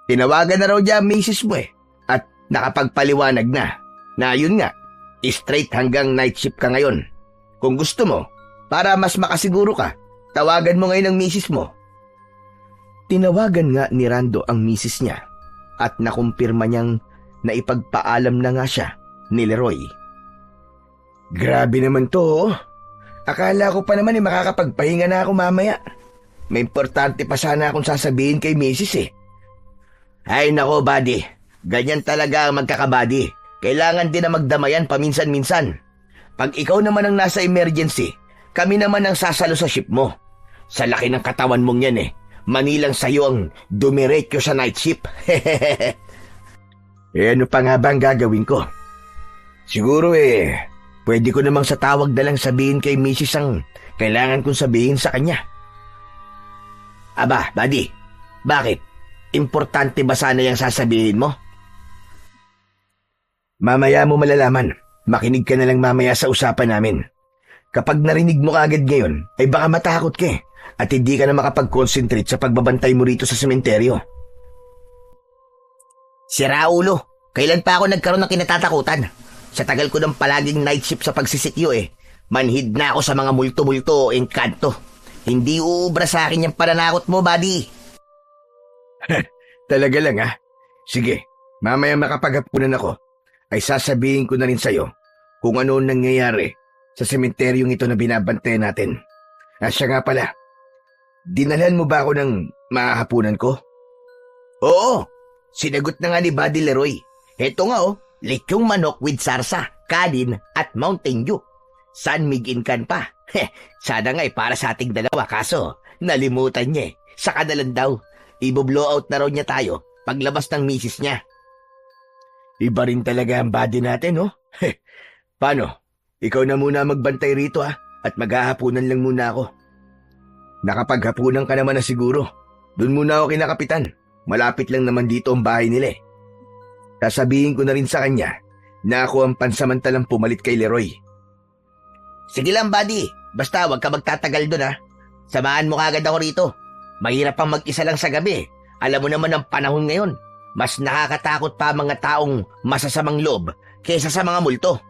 Tinawagan na raw niya ang misis mo at nakapagpaliwanag na yun nga, straight hanggang night shift ka ngayon. Kung gusto mo, para mas makasiguro ka, tawagan mo ngayon ang misis mo. Tinawagan nga ni Rando ang misis niya at nakumpirma niyang naipagpaalam na nga siya ni Leroy. Grabe naman to. Akala ko pa naman makakapagpahinga na ako mamaya. May importante pa sana akong sasabihin kay misis Ay nako buddy, ganyan talaga ang magkakabady. Kailangan din na magdamayan paminsan-minsan. Pag ikaw naman ang nasa emergency, kami naman ang sasalo sa ship mo. Sa laki ng katawan mong yan manilang sa'yo ang dumiretso sa night shift. Ano pa nga ba ang gagawin ko? Siguro pwede ko namang sa tawag na lang sabihin kay Mrs. ang kailangan kong sabihin sa kanya. Aba, buddy, bakit? Importante ba sana yung sasabihin mo? Mamaya mo malalaman. Makinig ka na lang mamaya sa usapan namin. Kapag narinig mo kaagad ngayon, ay baka matakot ka at hindi ka na makapag-concentrate sa pagbabantay mo rito sa sementeryo. Sira ulo, kailan pa ako nagkaroon ng kinatatakutan? Sa tagal ko ng palaging night shift sa pagsisikyo manhid na ako sa mga multo-multo o engkanto. Hindi uubra sa akin yung pananakot mo, buddy. Talaga lang ha? Sige, mamaya makapaghapunan ako, ay sasabihin ko na rin sa'yo kung ano ang nangyayari sa sementeryong ito na binabantayan natin. At siya nga pala, dinalhan mo ba ako ng mahahapunan ko? Oo, sinagot na nga ni Buddy Leroy. Heto nga lechong manok with sarsa, kanin at Mountain Dew. San Miguel pa. Sana nga para sa ating dalawa, kaso nalimutan niya Saka na lang daw, i-blow out na raw niya tayo paglabas ng misis niya. Iba rin talaga ang body natin, no? Paano? Ikaw na muna magbantay rito at maghahapunan lang muna ako. Nakapaghapunan ka naman na siguro. Doon muna ako kina Kapitan. Malapit lang naman dito ang bahay nila. Sasabihin ko na rin sa kanya na ako ang pansamantalang pumalit kay Leroy. Sige lang, buddy. Basta wag ka magtatagal doon Samahan mo kagad ako rito. Mahirap pang mag-isa lang sa gabi. Alam mo naman ang panahon ngayon. Mas nakakatakot pa ang mga taong masasamang loob kaysa sa mga multo.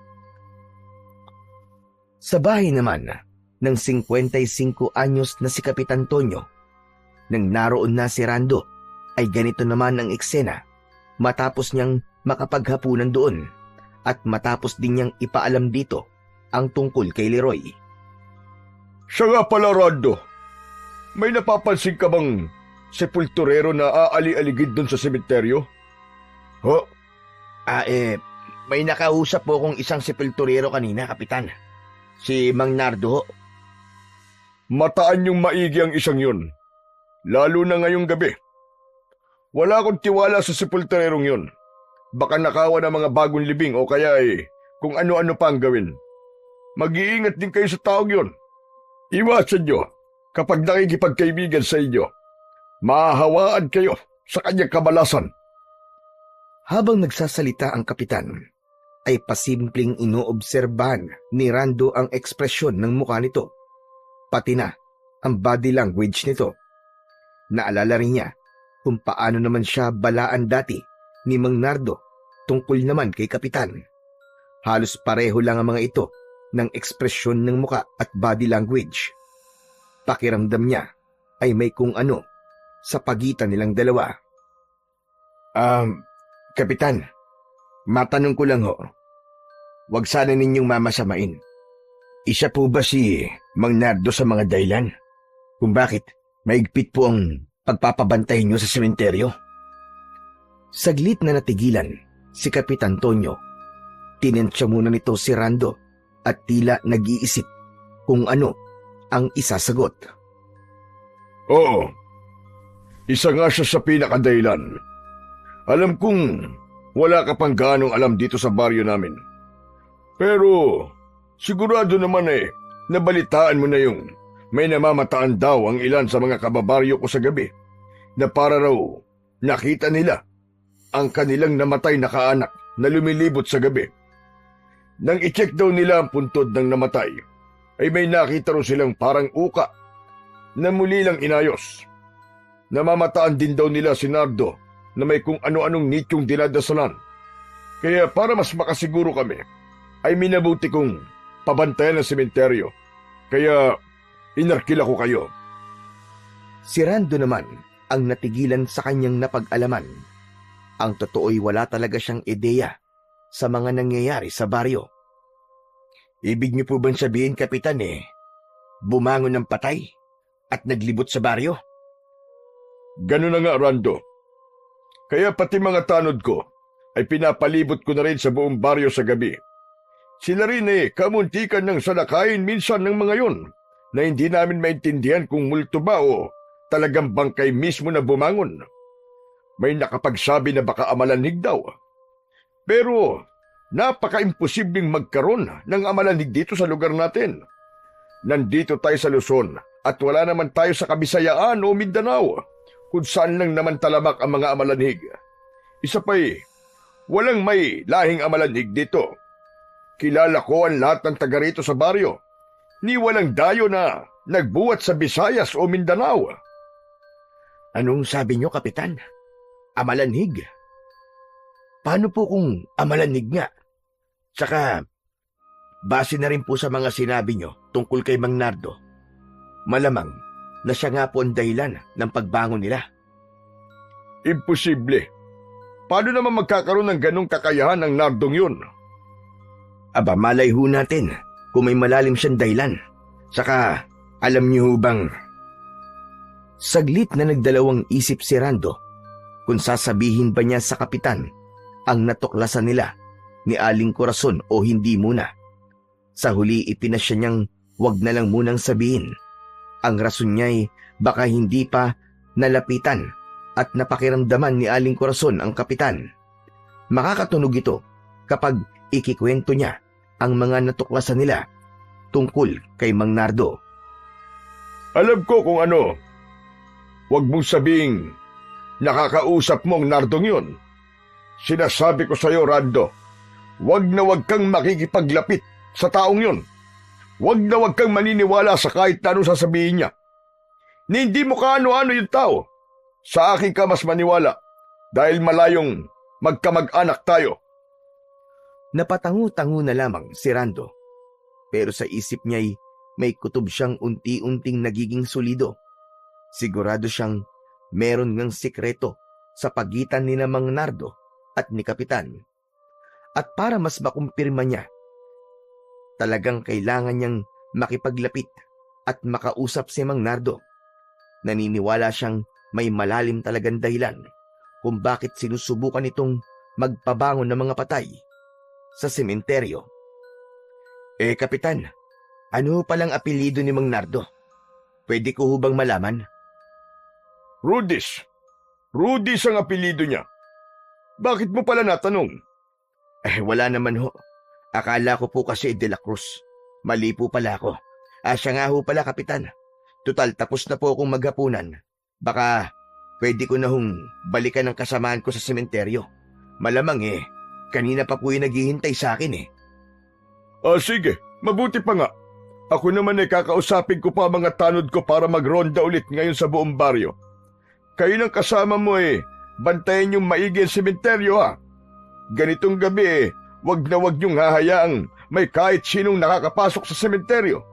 Sa bahay naman ng 55 anyos na si Kapitan Tonyo, nang naroon na si Rando, ay ganito naman ang eksena matapos niyang makapaghapunan doon at matapos din niyang ipaalam dito ang tungkol kay Leroy. Siya nga pala, Rando. May napapansin ka bang sepulturero na aali-aligid doon sa sementeryo? Ho? May nakausap po akong isang sepulturero kanina, Kapitan. Si Mang Nardo ho. Mataan yung maigi ang isang yun. Lalo na ngayong gabi. Wala akong tiwala sa sepulturerong yun. Baka nakawa ng mga bagong libing o kaya kung ano-ano pa ang gawin. Mag-iingat din kayo sa taong yun. Iwasan nyo kapag nakikipagkaibigan sa inyo. Mahahawaan kayo sa kanyang kamalasan. Habang nagsasalita ang kapitan, ay pasimpleng inoobserbahan ni Rando ang ekspresyon ng mukha nito, pati na ang body language nito. Naalala rin niya kung paano naman siya balaan dati ni Mang Nardo tungkol naman kay kapitan. Halos pareho lang ang mga ito ng ekspresyon ng muka at body language. Pakiramdam niya ay may kung ano sa pagitan nilang dalawa. Kapitan, matanong ko lang ho. Huwag sana ninyong mamasamain. Isa po ba si Mang Nardo sa mga dahilan kung bakit maigpit po ang pagpapabantay niyo sa sementeryo? Saglit na natigilan si Kapitan Tonyo. Tinensya muna nito si Rando at tila nag-iisip kung ano ang isasagot. Oo. Isa nga siya sa pinakadahilan. Alam kong wala ka pang gaanong alam dito sa baryo namin. Pero sigurado naman nabalitaan mo na yung may namamataan daw ang ilan sa mga kababaryo ko sa gabi na para raw nakita nila ang kanilang namatay na kaanak na lumilibot sa gabi. Nang i-check daw nila ang puntod ng namatay, ay may nakita raw silang parang uka na muli lang inayos. Namamataan din daw nila si Nardo na may kung ano-anong nityong dinadasalan. Kaya para mas makasiguro kami, ay minabuti kong pabantayan ang sementeryo. Kaya inarkila ko kayo. Si Rando naman ang natigilan sa kanyang napag-alaman. Ang totoo'y wala talaga siyang ideya sa mga nangyayari sa baryo. Ibig niyo po bang sabihin, Kapitan, bumangon ng patay at naglibot sa baryo? Ganun na nga, Rando. Kaya pati mga tanod ko ay pinapalibot ko na rin sa buong baryo sa gabi. Sila rin kamuntikan ng salakayin minsan ng mga yon na hindi namin maintindihan kung multo ba o talagang bangkay mismo na bumangon. May nakapagsabi na baka amalanig daw. Pero napaka-imposibleng magkaroon ng amalanig dito sa lugar natin. Nandito tayo sa Luzon at wala naman tayo sa Kabisayaan o Mindanao kung saan lang naman talamak ang mga amalanig. Isa pa walang may lahing amalanig dito. Kilala ko ang lahat ng taga rito sa baryo. Ni walang dayo na nagbuhat sa Visayas o Mindanao. Anong sabi niyo, Kapitan? Amalanig? Paano po kung amalanig nga? Tsaka, base na rin po sa mga sinabi nyo tungkol kay Mang Nardo, malamang na siya nga po ang dahilan ng pagbangon nila. Imposible. Paano naman magkakaroon ng ganong kakayahan ng Nardong yun? Aba, malay ho natin kung may malalim siyang dahilan. Saka, alam niyo ho bang... Saglit na nagdalawang isip si Rando kung sasabihin ba niya sa kapitan ang natuklasan nila ni Aling Corazon o hindi muna. Sa huli ipinasya niyang wag na lang munang sabihin. Ang rason niya'y baka hindi pa nalapitan at napakiramdaman ni Aling Corazon ang kapitan. Makakatunog ito kapag ikikwento niya ang mga natuklasan nila tungkol kay Mang Nardo. Alam ko kung ano. Huwag mong sabing nakakausap mo ang Nardong yun. Sinasabi ko sa'yo, Rando, huwag na huwag kang makikipaglapit sa taong yun. Huwag na huwag kang maniniwala sa kahit na anong sasabihin niya. Ni hindi mo kaano-ano yung tao. Sa akin ka mas maniwala dahil malayong magkamag-anak tayo. Napatangu-tangu na lamang si Rando. Pero sa isip niya'y may kutob siyang unti-unting nagiging solido. Sigurado siyang meron ngang sikreto sa pagitan ni na Mang Nardo at ni Kapitan. At para mas makumpirma niya, talagang kailangan niyang makipaglapit at makausap si Mang Nardo. Naniniwala siyang may malalim talagang dahilan kung bakit sinusubukan itong magpabangon ng mga patay sa sementeryo. Kapitan, ano palang apelyido ni Mang Nardo? Pwede ko hubang malaman? Rudis. Rudis ang apelyido niya. Bakit mo pala natanong? Wala naman ho. Akala ko po kasi De La Cruz. Mali po pala ako. Siya nga ho pala, Kapitan. Tutal, tapos na po akong maghapunan. Baka pwede ko na hong balikan ang kasamaan ko sa sementeryo. Malamang kanina pa po yung naghihintay sa akin . Sige, mabuti pa nga. Ako naman kakausapin ko pa mga tanod ko para magronda ulit ngayon sa buong baryo. Kayo ng kasama mo bantayan yung maigi ang sementeryo ha. Ganitong gabi wag na wag yung hahayaang may kahit sinong nakakapasok sa sementeryo.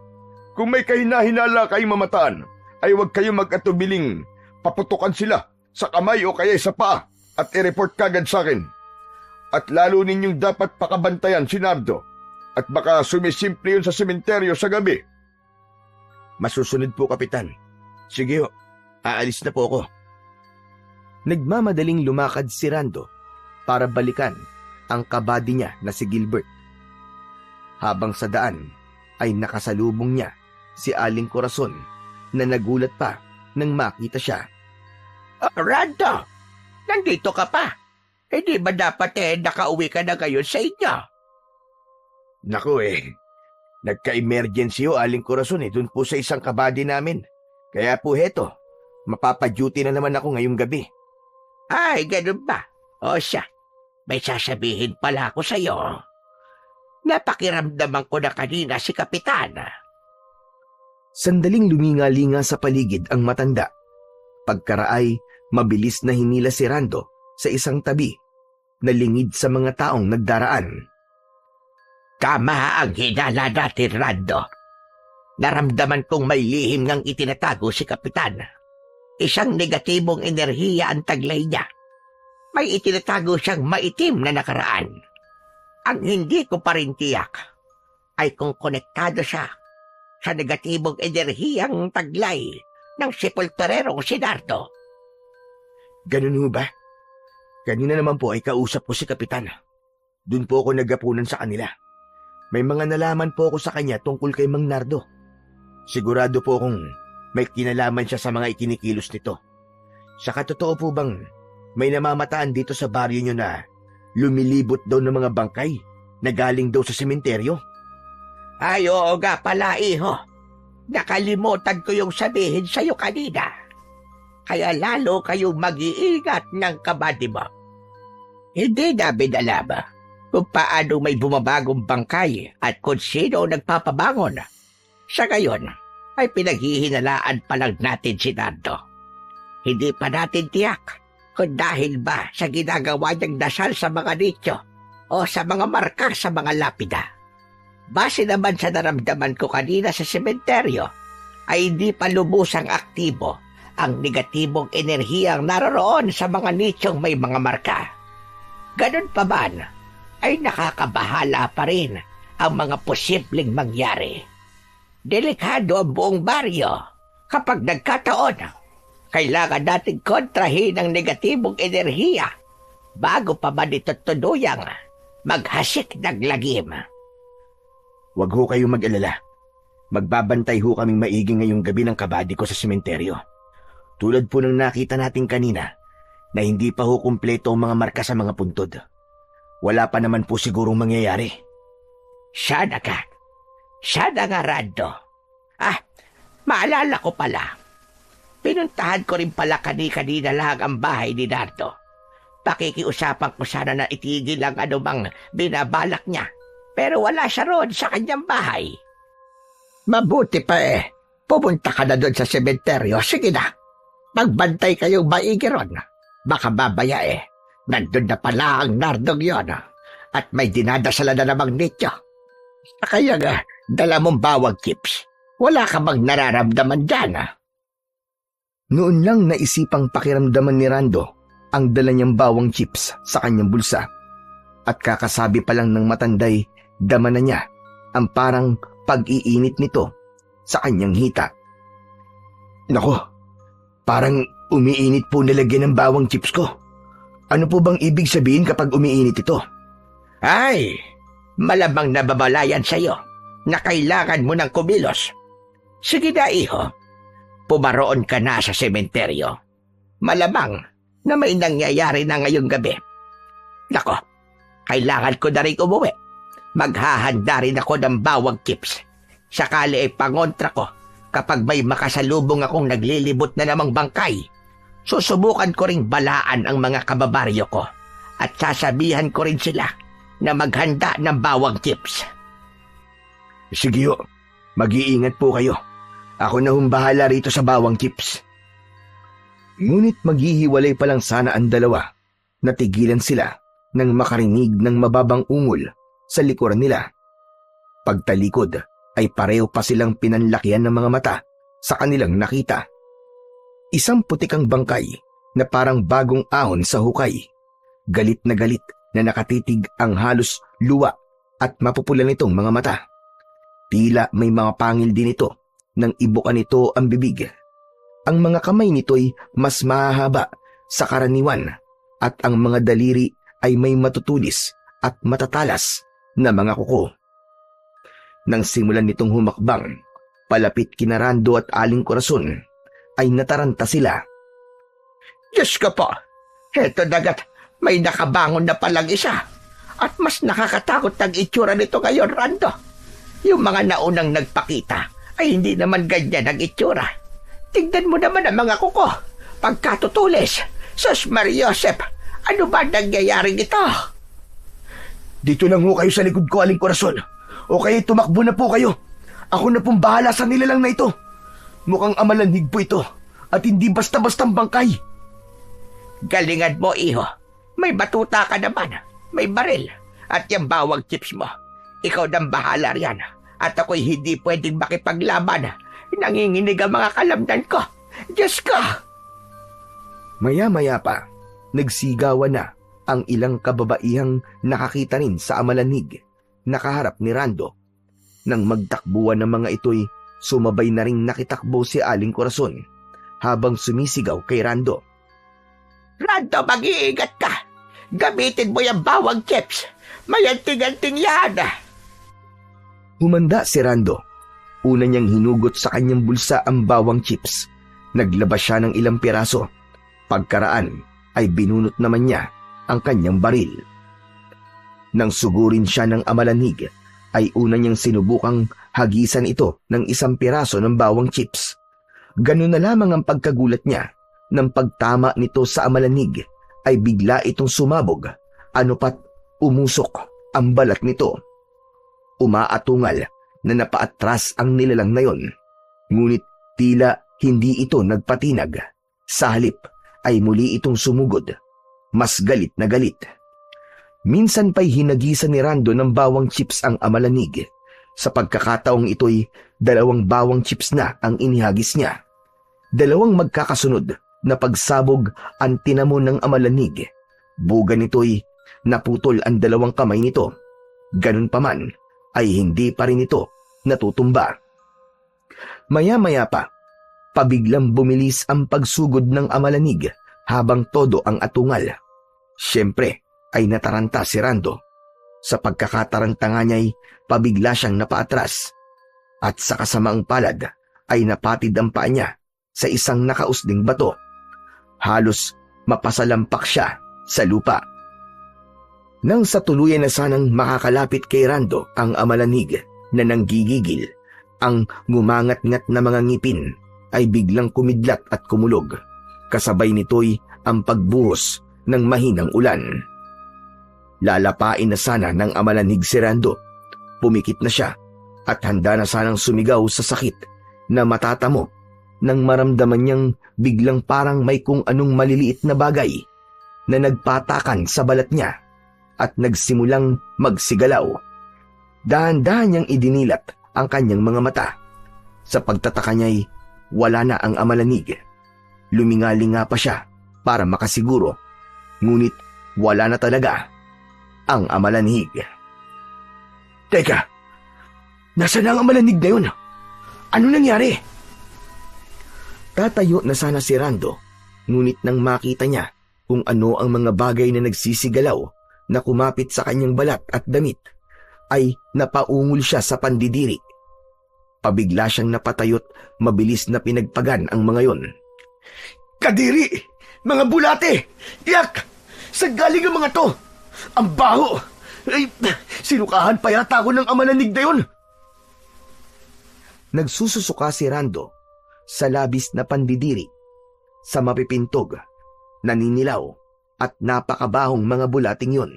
Kung may kahina-hinala kayong mamataan, ay wag kayong mag-atubiling paputukan sila sa kamay o kaya sa paa at i-report kagad sa akin. At lalo ninyong dapat pakabantayan si Nardo at baka sumisimple yun sa sementeryo sa gabi. Masusunod po, Kapitan. Sige ho, aalis na po ako. Nagmamadaling lumakad si Rando para balikan ang kabady niya na si Gilbert. Habang sa daan ay nakasalubong niya si Aling Corazon na nagulat pa nang makita siya. Rando, nandito ka pa. Hindi ba dapat nakauwi ka na ngayon sa inyo? Naku nagka-emergency ho Aling Corazon dun po sa isang kabady namin. Kaya po heto, mapapa-duty na naman ako ngayong gabi. Ay, ganun ba? O siya, may sasabihin pala ako sa'yo. Napakiramdaman ko na kanina si Kapitan. Sandaling luminga-linga sa paligid ang matanda. Pagkaraay, mabilis na hinila si Rando sa isang tabi na lingid sa mga taong nagdaraan. Tama ang hinala natin, Rando. Naramdaman kong may lihim ngang itinatago si Kapitan. Isang negatibong enerhiya ang taglay niya. May itinatago siyang maitim na nakaraan. Ang hindi ko pa rin tiyak ay kung konektado siya sa negatibong enerhiyang taglay ng sepulturerong si Nardo. Ganun ho ba? Kanina naman po ay kausap ko si Kapitan. Doon po ako nagapunan sa kanila. May mga nalaman po ako sa kanya tungkol kay Mang Nardo. Sigurado po kung may kinalaman siya sa mga ikinikilos nito. Saka totoo po bang may namamataan dito sa baryo nyo na lumilibot daw ng mga bangkay na galing daw sa sementeryo? Ay, oo nga pala, iho. Nakalimutan ko yung sabihin sa'yo kanina. Kaya lalo kayong mag-iingat ng kabady mo. Hindi namin alam kung paano may bumabagong bangkay at kung sino nagpapabangon. Sa ngayon, ay pinaghihinalaan pa lang natin si Nardo. Hindi pa natin tiyak kung dahil ba sa ginagawa niyang dasal sa mga nicho o o sa mga marka sa mga lapida. Base naman sa naramdaman ko kanina sa sementeryo, ay hindi pa lubusang aktibo ang negatibong enerhiyang naroroon sa mga nichong may mga marka. Ganun pa man, ay nakakabahala pa rin ang mga posibleng mangyari. Delikado ang buong baryo kapag nagkataon. Kailangan natin kontrahin ang negatibong enerhiya bago pa man ito tuluyang maghasik ng lagim. Huwag ho kayong mag-alala. Magbabantay ho kaming maigi ngayong gabi ng kabady ko sa sementeryo. Tulad po ng nakita natin kanina na hindi pa ho kumpleto ang mga marka sa mga puntod. Wala pa naman po sigurong mangyayari. Sana nga, Rando. Maalala ko pala. Pinuntahan ko rin pala kanina lang ang bahay ni Nardo. Pakikiusapan ko sana na itigil ang anumang binabalak niya. Pero wala siya roon sa kanyang bahay. Mabuti pa pumunta ka na doon sa sementeryo. Sige na, magbantay kayong maigi ron. Baka babaya nandun na pala ang Nardong yon at may dinadasala na namang nityo. Kaya nga, dala mong bawang chips. Wala ka bang nararamdaman dyan Noon lang naisipang pakiramdaman ni Rando ang dala niyang bawang chips sa kanyang bulsa. At kakasabi pa lang ng matanday, dama na niya ang parang pag-iinit nito sa kanyang hita. Nako, parang umiinit po nilagyan ng bawang chips ko. Ano po bang ibig sabihin kapag umiinit ito? Ay, malamang nababalayan sa'yo na kailangan mo ng kumilos. Sige na, iho. Pumaroon ka na sa sementeryo. Malamang na may nangyayari na ngayong gabi. Nako, kailangan ko na rin umuwi. Maghahanda rin ako ng bawang chips. Sakali ay pangontra ko kapag may makasalubong akong naglilibot na namang bangkay. Susubukan ko ring balaan ang mga kababaryo ko at sasabihan ko rin sila na maghanda ng bawang chips. Sige ho, mag-iingat po kayo. Ako na bahala rito sa bawang chips. Ngunit maghihiwalay pa lang sana ang dalawa. Natigilan sila nang makarinig ng mababang ungol sa likuran nila. Pagtalikod ay pareho pa silang pinanlakihan ng mga mata sa kanilang nakita. Isang putikang bangkay na parang bagong ahon sa hukay. Galit na nakatitig ang halos luwa at mapupula nitong mga mata. Tila may mga pangil din ito nang ibukan nito ang bibig. Ang mga kamay nito'y mas mahahaba sa karaniwan at ang mga daliri ay may matutulis at matatalas na mga kuko. Nang simulan nitong humakbang, palapit kina Rando at Aling Corazon, ay nataranta sila. Diyos ko po, heto dagat, may nakabangon na palang isa. At mas nakakatakot ang itsura nito ngayon, Rando. Yung mga naunang nagpakita ay hindi naman ganyan ang itsura. Tignan mo naman ang mga kuko. Pagkatutulis, Sus Mariosep, ano ba nangyayaring ito? Dito lang ho kayo sa likod ko, Aling Corazon. O kaya tumakbo na po kayo. Ako na pong bahala sa nilalang na ito. Mukhang amalanhig po ito at hindi basta-bastang bangkay. Galingan mo, iho. May batuta ka naman. May baril. At yung bawang chips mo. Ikaw nang bahala riyan. At ako'y hindi pwedeng makipaglaban. Nanginginig ang mga kalamnan ko. Diyos ko! Maya-maya pa, nagsigawan na ang ilang kababaihang nakakita rin sa amalanhig, nakaharap ni Rando. Nang magtakbuhan ng mga ito'y sumabay na ring nakitakbo si Aling Corazon habang sumisigaw kay Rando. Rando, mag-iingat ka! Gamitin mo yung bawang chips! May anting-anting yan! Humanda si Rando. Una niyang hinugot sa kanyang bulsa ang bawang chips. Naglabas siya ng ilang piraso. Pagkaraan ay binunot naman niya ang kanyang baril. Nang sugurin siya ng amalanhig, ay una niyang sinubukang hagisan ito ng isang piraso ng bawang chips. Ganun na lamang ang pagkagulat niya. Nang pagtama nito sa amalanhig, ay bigla itong sumabog. Ano pat umusok ang balat nito. Umaatungal na napaatras ang nilalang na yon. Ngunit tila hindi ito nagpatinag. Sa halip ay muli itong sumugod. Mas galit na galit. Minsan pa'y hinagisan ni Rando ng bawang chips ang amalanig. Sa pagkakataong ito'y 2 bawang chips na ang inihagis niya. 2 magkakasunod na pagsabog ang tinamo ng amalanig. Buga nito'y naputol ang 2 kamay nito. Ganun pa man ay hindi pa rin ito natutumba. Maya-maya pa, pabiglang bumilis ang pagsugod ng amalanig habang todo ang atungal. Siyempre ay nataranta si Rando. Sa pagkakatarantanga niya'y pabigla siyang napaatras at sa kasamaang palad ay napatid ang paa niya sa isang nakausling bato. Halos mapasalampak siya sa lupa. Nang sa tuluyan na sanang makakalapit kay Rando ang amalanig na nanggigigil, ang ngumangat-ngat na mga ngipin ay biglang kumidlat at kumulog. Kasabay nito'y ang pagbuhos ng mahinang ulan. Lalapain na sana ng amalanig si Rando. Pumikit na siya at handa na sanang sumigaw sa sakit na matatamo nang maramdaman niyang biglang parang may kung anong maliliit na bagay na nagpatakan sa balat niya at nagsimulang magsigalaw. Dahan-dahan niyang idinilat ang kanyang mga mata. Sa pagtataka niya'y wala na ang amalanig. Lumingalinga pa siya para makasiguro, ngunit wala na talaga ang amalanig. Teka, nasaan na ang amalanig na yun? Ano nangyari? Tatayo na sana si Rando, ngunit nang makita niya kung ano ang mga bagay na nagsisigalaw na kumapit sa kanyang balat at damit, ay napaungol siya sa pandidiri. Pabigla siyang napatayo't mabilis na pinagpagan ang mga yon. Kadiri! Mga bulate! Yak! Saan galing ang mga to? Ang baho! Ay, sinukahan pa yata ako ng amalanig na yun! Nagsususuka si Rando sa labis na pandidiri, sa mapipintog, naninilaw at napakabahong mga bulating yun.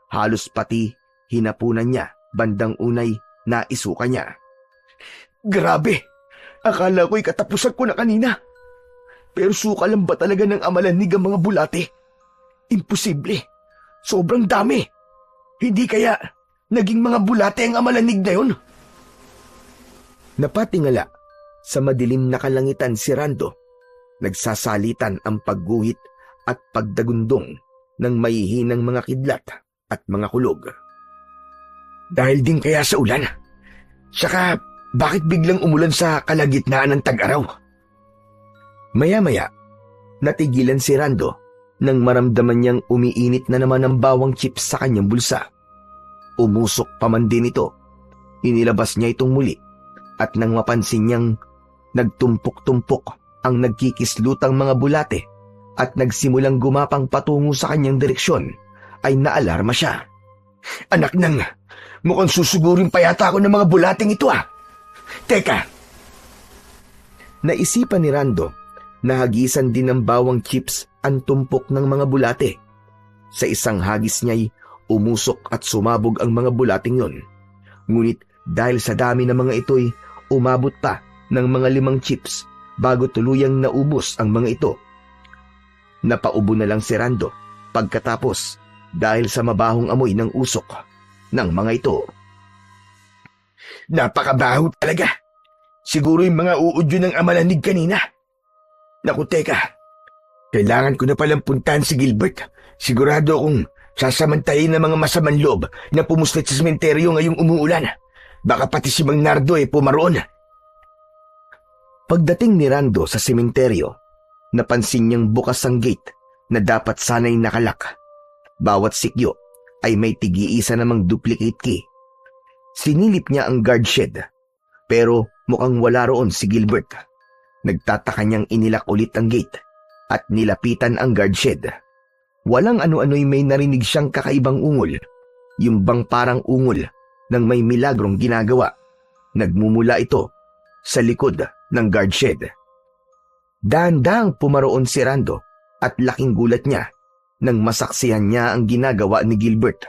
Halos pati hinapunan niya bandang unay na isuka niya. Grabe! Akala ko'y katapusan ko na kanina. Pero suka lang ba talaga ng amalanig ang mga bulate? Imposible. Sobrang dami. Hindi kaya naging mga bulate ang amalanig na yun? Napatingala sa madilim na kalangitan si Rando. Nagsasalitan ang pagguhit at pagdagundong ng mahihinang mga kidlat at mga kulog. Dahil din kaya sa ulan? Saka bakit biglang umulan sa kalagitnaan ng tag-araw? Maya-maya, natigilan si Rando nang maramdaman niyang umiinit na naman ang bawang chips sa kanyang bulsa. Umusok pa man din ito. Inilabas niya itong muli at nang mapansin niyang nagtumpok-tumpok ang nagkikislutang mga bulate at nagsimulang gumapang patungo sa kanyang direksyon, ay naalarma siya. Anak nang, mukhang susugurin pa yata ako ng mga bulating ito ah. Teka! Naisipan ni Rando na hagisan din ng bawang chips ang tumpok ng mga bulate. Sa isang hagis niya'y umusok at sumabog ang mga bulating yon. Ngunit dahil sa dami ng mga ito'y umabot pa ng mga 5 chips bago tuluyang naubos ang mga ito. Napaubo na lang si Rando pagkatapos dahil sa mabahong amoy ng usok ng mga ito. Napakabaho talaga. Siguro yung mga uudyo ng amalanig kanina. Naku, teka. Kailangan ko na palang puntahan si Gilbert. Sigurado akong sasamantayin ng mga masamang loob na pumuslit sa sementeryo ngayong umuulan. Baka pati si Mang Nardo pumaroon. Pagdating ni Rando sa sementeryo, napansin niyang bukas ang gate na dapat sana'y nakalak. Bawat sikyo ay may tig-iisa namang duplicate key. Sinilip niya ang guard shed, pero mukhang wala roon si Gilbert. Nagtataka niyang inilak ulit ang gate at nilapitan ang guard shed. Walang ano-ano'y may narinig siyang kakaibang ungol, yung bang parang ungol ng may milagrong ginagawa. Nagmumula ito sa likod ng guard shed. Dahan-dahang pumaroon si Rando at laking gulat niya nang masaksihan niya ang ginagawa ni Gilbert.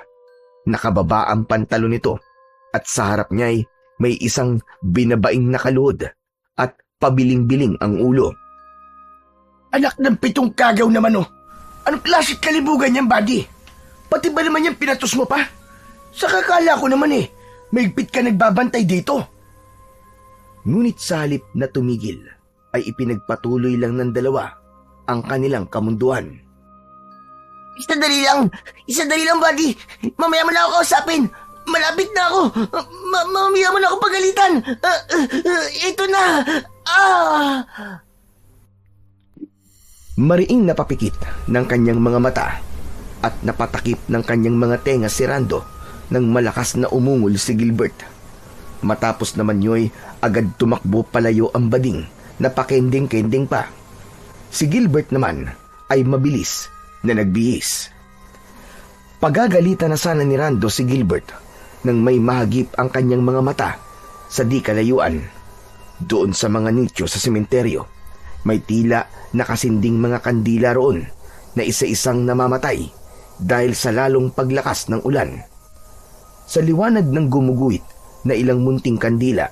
Nakababa ang pantalon nito at sa harap niya'y may isang binabaing nakaluhod at pabiling-biling ang ulo. Anak ng 7 kagaw naman oh! Anong klaseng kalibugan niyang, buddy? Pati ba naman yung pinatos mo pa? Sa kakala ko naman mahigpit ka nagbabantay dito. Ngunit sa halip na tumigil, ay ipinagpatuloy lang ng dalawa ang kanilang kamunduan. Isandali lang, buddy. Mamaya mo na ako kausapin. Malapit na ako. Mamaya mo na ako pagalitan. Ito na. Mariing napapikit ng kanyang mga mata at napatakip ng kanyang mga tenga si Rando nang malakas na umungol si Gilbert. Matapos naman yo'y agad tumakbo palayo ang bading na pakending-kending pa. Si Gilbert naman ay mabilis na nagbihis. Pagagalitan na sana ni Rando si Gilbert nang may mahagip ang kanyang mga mata sa di kalayuan. Doon sa mga nicho sa sementeryo, may tila nakasinding mga kandila roon na isa-isang namamatay dahil sa lalong paglakas ng ulan. Sa liwanag ng gumuguhit na ilang munting kandila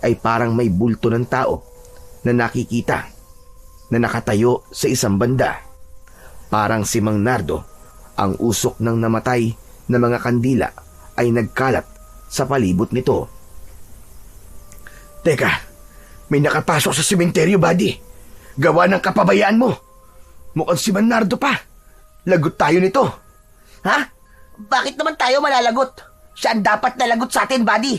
ay parang may bulto ng tao na nakikita na nakatayo sa isang banda. Parang si Mang Nardo, ang usok ng namatay na mga kandila ay nagkalat sa palibot nito. Teka, may nakapasok sa sementeryo, buddy. Gawa ng kapabayaan mo. Mukhang si Mang Nardo pa. Lagot tayo nito. Ha? Bakit naman tayo malalagot? Siya ang dapat nalagot sa atin, buddy.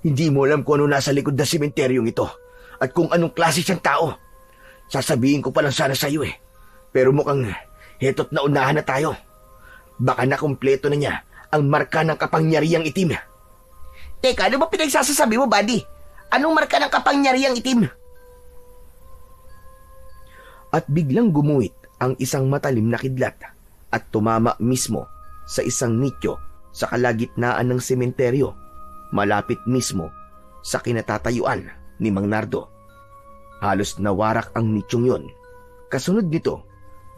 Hindi mo alam kung ano nasa likod ng sementeryong ito at kung anong klase siyang tao. Sasabihin ko pa lang sana sa iyo Pero mukhang heto't naunahan na tayo. Baka nakumpleto na niya ang marka ng kapangyarihang itim. Teka, ano ba pinagsasasabi mo, buddy? Anong marka ng kapangyarihang itim? At biglang gumuhit ang isang matalim na kidlat at tumama mismo sa isang nicho sa kalagitnaan ng sementeryo, malapit mismo sa kinatatayuan ni Mang Nardo. Halos nawarak ang nichong yon. Kasunod nito,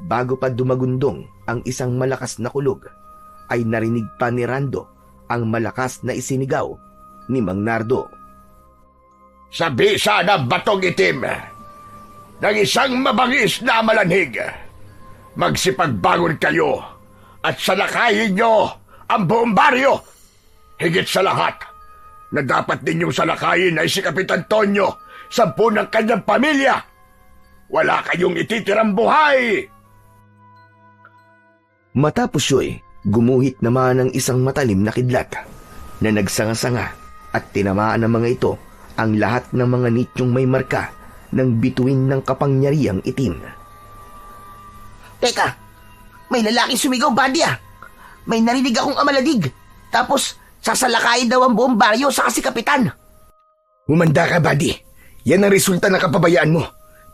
bago pa dumagundong ang isang malakas na kulog, ay narinig pa ni Rando ang malakas na isinigaw ni Mang Nardo. Sa bisa na batong itim ng isang mabangis na malanhig, magsipagbangon kayo at salakayin nyo ang buong baryo. Higit sa lahat, na dapat ninyong salakayin ay si Kapitan Tonyo, 10 ng kanyang pamilya. Wala kayong ititirang buhay. Matapos yo'y gumuhit naman ang isang matalim na kidlat na nagsanga-sanga at tinamaan ng mga ito ang lahat ng mga nityong may marka ng bituin ng kapangyarihang itim. Teka, may lalaking sumigaw, buddy. May narinig akong amaladig. Tapos, sasalakayin daw ang buong baryo sa kasi kapitan. Humanda ka, buddy. Yan ang resulta ng kapabayaan mo.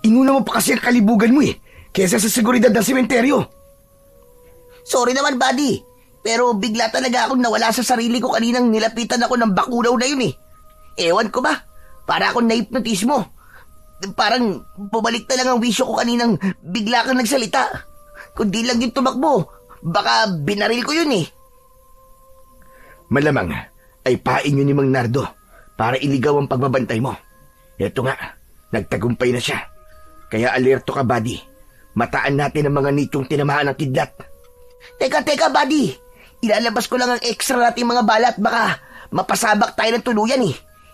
Inuna mo pa kasi ang kalibugan mo kesa sa seguridad ng sementeryo. Sorry naman, buddy. Pero bigla talaga akong nawala sa sarili ko kaninang nilapitan ako ng bakulaw na yun Ewan ko ba? Para akong naipnotismo. Parang bumalik na lang ang wisyo ko kaninang bigla kang nagsalita. Kundi lang yung tumakbo, baka binaril ko yun Malamang ay pain yun ni Mang Nardo para iligaw ang pagbabantay mo. Eto nga, nagtagumpay na siya. Kaya alerto ka, buddy. Mataan natin ang mga nityong tinamaan ng kidlat. Teka, buddy. Ilalabas ko lang ang extra nating mga balat. Baka mapasabak tayo ng tuluyan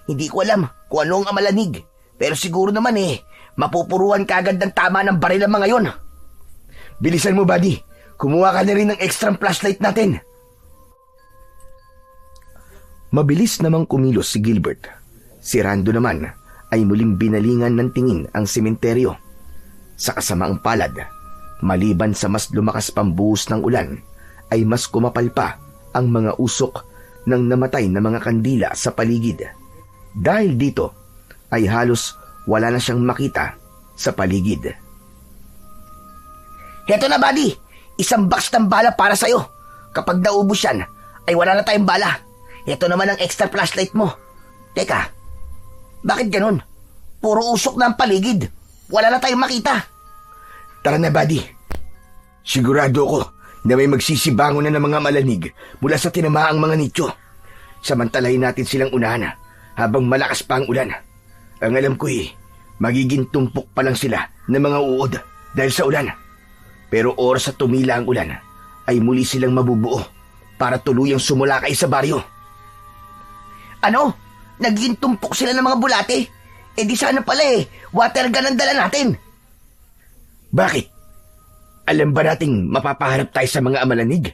Hindi ko alam kung ano ang amalanig. Pero siguro naman mapupuruan ka agad ng tama ng baril ang mga yon. Bilisan mo, buddy. Kumuha ka na rin ng extra flashlight natin. Mabilis namang kumilos si Gilbert. Si Rando naman ay muling binalingan ng tingin ang sementeryo. Sa kasamaang palad, maliban sa mas lumakas pang buhos ng ulan, ay mas kumapal pa ang mga usok ng namatay na mga kandila sa paligid. Dahil dito, ay halos wala na siyang makita sa paligid. Heto na, buddy. Isang box ng bala para sa'yo. Kapag naubos yan, ay wala na tayong bala. Heto naman ang extra flashlight mo. Teka, bakit ganun? Puro usok na ang paligid. Wala na tayong makita. Tara na, buddy. Sigurado ko na may magsisibangon na ng mga malanig mula sa tinamaang mga nicho. Samantalahin natin silang unahan habang malakas pa ang ulan. Ang alam ko magiging tumpok pa lang sila ng mga uod dahil sa ulan. Pero oras sa tumila ang ulan ay muli silang mabubuo para tuluyang sumulakay sa baryo. Ano? Naging tumpok sila ng mga bulate? Eh di sana pala water gun ang dala natin. Bakit? Alam ba nating mapapaharap tayo sa mga amalanig?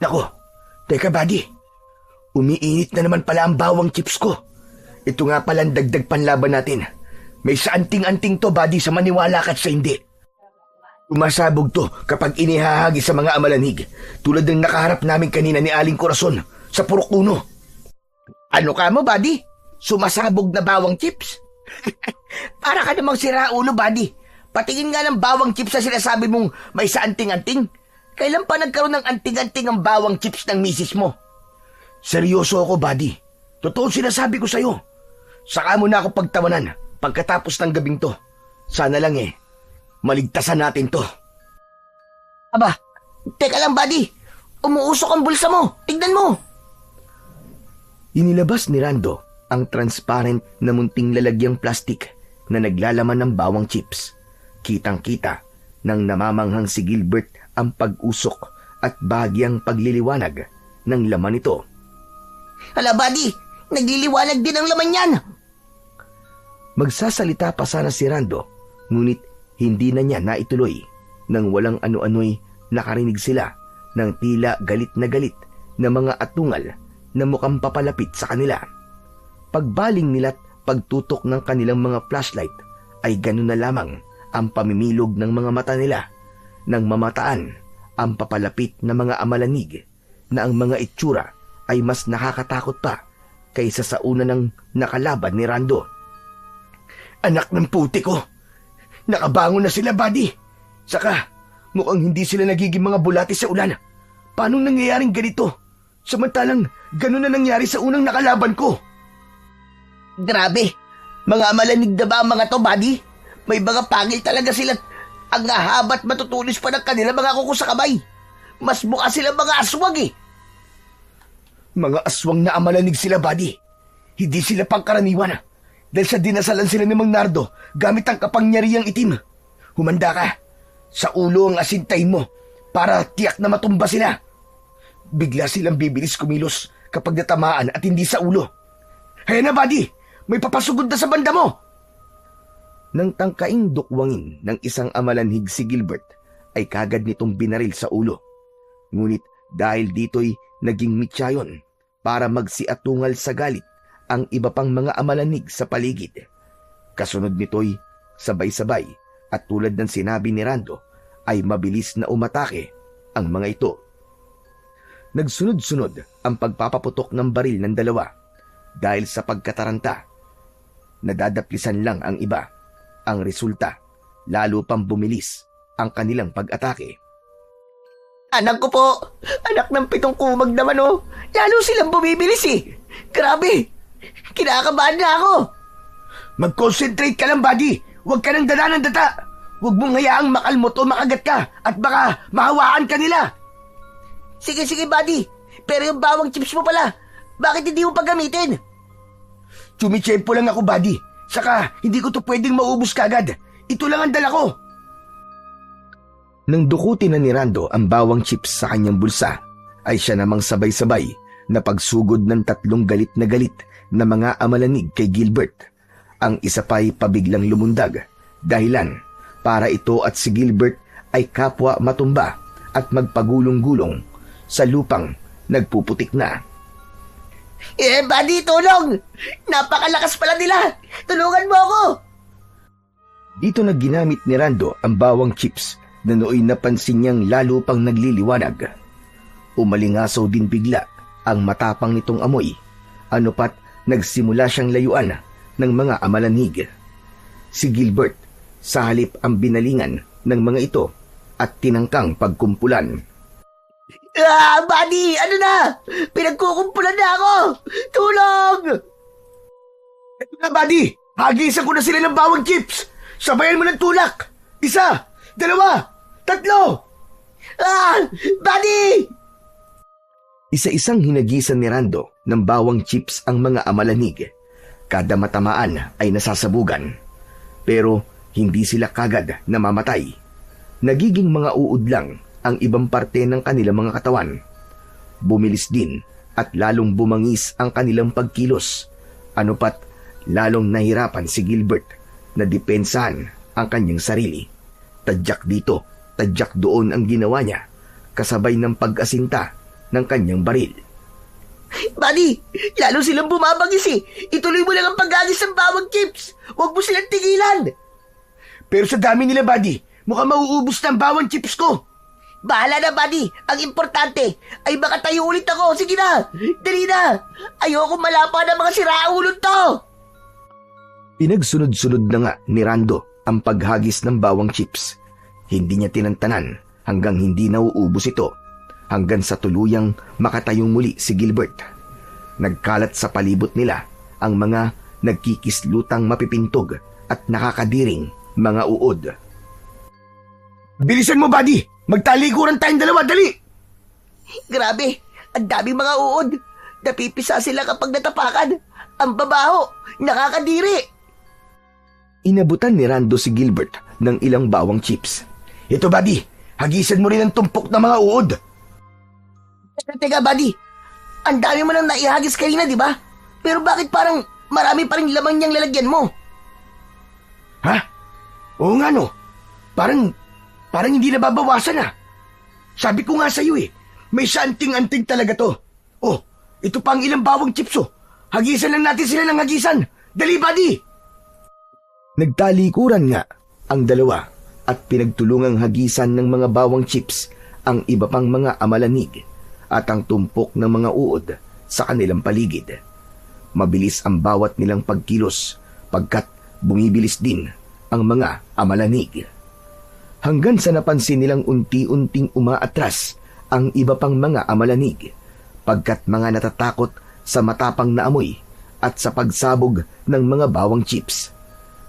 Nako, teka buddy. Umiinit na naman pala ang bawang chips ko. Ito nga pala ang dagdag panlaban natin. May saanting-anting to buddy sa maniwala ka't sa hindi. Umasabog to kapag inihahagi sa mga amalanig, tulad ng nakaharap namin kanina ni Aling Corazon sa Purok Uno. Ano ka mo, buddy? Sumasabog na bawang chips? Para ka namang siraulo, buddy. Patingin nga ng bawang chips na sinasabi mong may saanting-anting. Kailan pa nagkaroon ng anting-anting ang bawang chips ng misis mo? Seryoso ako, buddy. Totoo sinasabi ko sa'yo. Saka mo na ako pagtawanan pagkatapos ng gabing to. Sana lang maligtasan natin to. Aba, teka lang, buddy. Umuusok ang bulsa mo. Tignan mo. Inilabas ni Rando ang transparent na munting lalagyang plastik na naglalaman ng bawang chips. Kitang-kita nang namamanghang si Gilbert ang pag-usok at bahagyang pagliliwanag ng laman nito. Hala, buddy. Nagliliwanag din ang laman yan. Magsasalita pa sana si Rando, ngunit hindi na niya naituloy nang walang ano-ano'y nakarinig sila ng tila galit na mga atungal na mukhang papalapit sa kanila. Pagbaling nila't pagtutok ng kanilang mga flashlight ay ganun na lamang ang pamimilog ng mga mata nila nang mamataan ang papalapit na mga amalanig na ang mga itsura ay mas nakakatakot pa kaysa sa una ng nakalaban ni Rando. Anak ng puti ko! Nakabangon na sila, buddy! Saka, mukhang hindi sila nagiging mga bulati sa ulan. Paano nangyayaring ganito? Samantalang ganun na nangyari sa unang nakalaban ko. Grabe! Mga malanig na ba ang mga to, buddy? May mga pangil talaga sila. Ang hahaba't matutulis pa ng kanila mga kuko sa kamay. Mas mukha sila mga aswang Mga aswang na amalanig sila, buddy. Hindi sila pangkaraniwan. Dahil sa dinasalan sila ni Mang Nardo gamit ang kapangyarihang itim. Humanda ka. Sa ulo ang asintahin mo para tiyak na matumba sila. Bigla silang bibilis kumilos kapag natamaan at hindi sa ulo. Hay na, buddy! May papasugod na sa banda mo! Nang tangkaing dukwangin ng isang amalanhig si Gilbert, ay kagad nitong binaril sa ulo. Ngunit dahil dito'y naging mityayon para magsiatungal sa galit ang iba pang mga amalanig sa paligid. Kasunod nito'y sabay-sabay at tulad ng sinabi ni Rando ay mabilis na umatake ang mga ito. Nagsunod-sunod ang pagpapaputok ng baril ng dalawa dahil sa pagkataranta. Nadadaplisan lang ang iba. Ang resulta, lalo pang bumilis ang kanilang pag-atake. Anak ko po! Anak ng 7 kumag naman Lalo silang bumibilis Grabe! Kinakabahan na ako! Mag-concentrate ka lang, buddy! Huwag ka nang dala ng data! Huwag mong hayaang makalmot o makagat ka at baka mahawaan ka nila! Sige, buddy! Pero yung bawang chips mo pala, bakit hindi mo pa gamitin? Tsumitsyempo lang ako, buddy. Saka, hindi ko to pwedeng maubos kagad. Ito lang ang dala ko. Nang dukutin na ni Rando ang bawang chips sa kanyang bulsa, ay siya namang sabay-sabay na pagsugod ng 3 galit na mga amalanig kay Gilbert. Ang isa pa'y pabiglang lumundag, dahilan para ito at si Gilbert ay kapwa matumba at magpagulong-gulong sa lupang nagpuputik na. Buddy, tulong! Napakalakas pala nila! Tulungan mo ako! Dito na ginamit ni Rando ang bawang chips na nooy napansin niyang lalo pang nagliliwanag. Umalingasaw din bigla ang matapang nitong amoy, ano pat nagsimula siyang layuan ng mga amalanhig. Si Gilbert, sa halip ang binalingan ng mga ito at tinangkang pagkumpulan. Buddy! Ano na? Pinagkukumpulan na ako! Tulong! Ito na, buddy! Hagisan ko na sila ng bawang chips! Sabayan mo ng tulak! 1, 2, 3! Buddy! Isa-isang hinagisan ni Rando ng bawang chips ang mga amalanig. Kada matamaan ay nasasabugan. Pero hindi sila kagad namamatay. Nagiging mga uod lang ang ibang parte ng kanilang mga katawan. Bumilis din at lalong bumangis ang kanilang pagkilos. Ano pat, lalong nahirapan si Gilbert na depensahan ang kanyang sarili. Tadyak dito, tadyak doon ang ginawa niya, kasabay ng pag-asinta ng kanyang baril. Buddy, lalo silang bumabagis eh. Ituloy mo lang ang pag-agis ng bawang chips. Huwag mo silang tigilan. Pero sa dami nila, buddy, mukhang mauubos na ang bawang chips ko. Bahala na, buddy. Ang importante ay makatayo ulit ako. Sige na, dali na. Ayoko malapa ng mga siraulod to. Pinagsunod-sunod na nga ni Rando ang paghagis ng bawang chips. Hindi niya tinantanan hanggang hindi nauubos ito, hanggang sa tuluyang makatayong muli si Gilbert. Nagkalat sa palibot nila ang mga nagkikislutang mapipintog at nakakadiring mga uod. Bilisan mo, buddy! Magtalikuran tayong dalawa, dali! Grabe, ang daming mga uod. Napipisa sila kapag natapakan. Ang babaho, nakakadiri. Inabutan ni Rando si Gilbert ng ilang bawang chips. Ito, buddy, hagisan mo rin ang tumpok ng mga uod. Teka, buddy. Ang dami mo nang naihagis kanina, di ba? Pero bakit parang marami pa rin laman niyang lalagyan mo? Ha? Oo nga, no. Parang hindi nababawasan ah. Sabi ko nga sa'yo eh, may santing-anting talaga to. Oh, ito pa ang ilang bawang chips oh. Hagisan lang natin sila ng hagisan. Dali, buddy! Nagtalikuran nga ang dalawa at pinagtulungang hagisan ng mga bawang chips ang iba pang mga amalanig at ang tumpok ng mga uod sa kanilang paligid. Mabilis ang bawat nilang pagkilos pagkat bumibilis din ang mga amalanig. Hanggang sa napansin nilang unti-unting umaatras ang iba pang mga amalanig pagkat mga natatakot sa matapang na amoy at sa pagsabog ng mga bawang chips.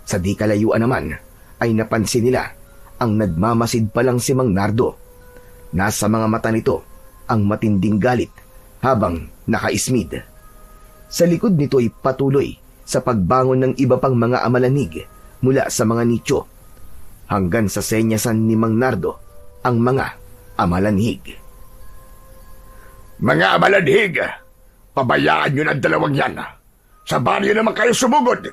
Sa di kalayuan naman ay napansin nila ang nagmamasid pa lang si Mang Nardo. Nasa mga mata nito ang matinding galit habang nakaismid. Sa likod nito ay patuloy sa pagbangon ng iba pang mga amalanig mula sa mga nicho hanggang sa senyasan ni Mang Nardo ang mga amalanhig. Mga amalanhig, pabayaan nyo na ang dalawang yan. Sa baryo naman kayo sumugod.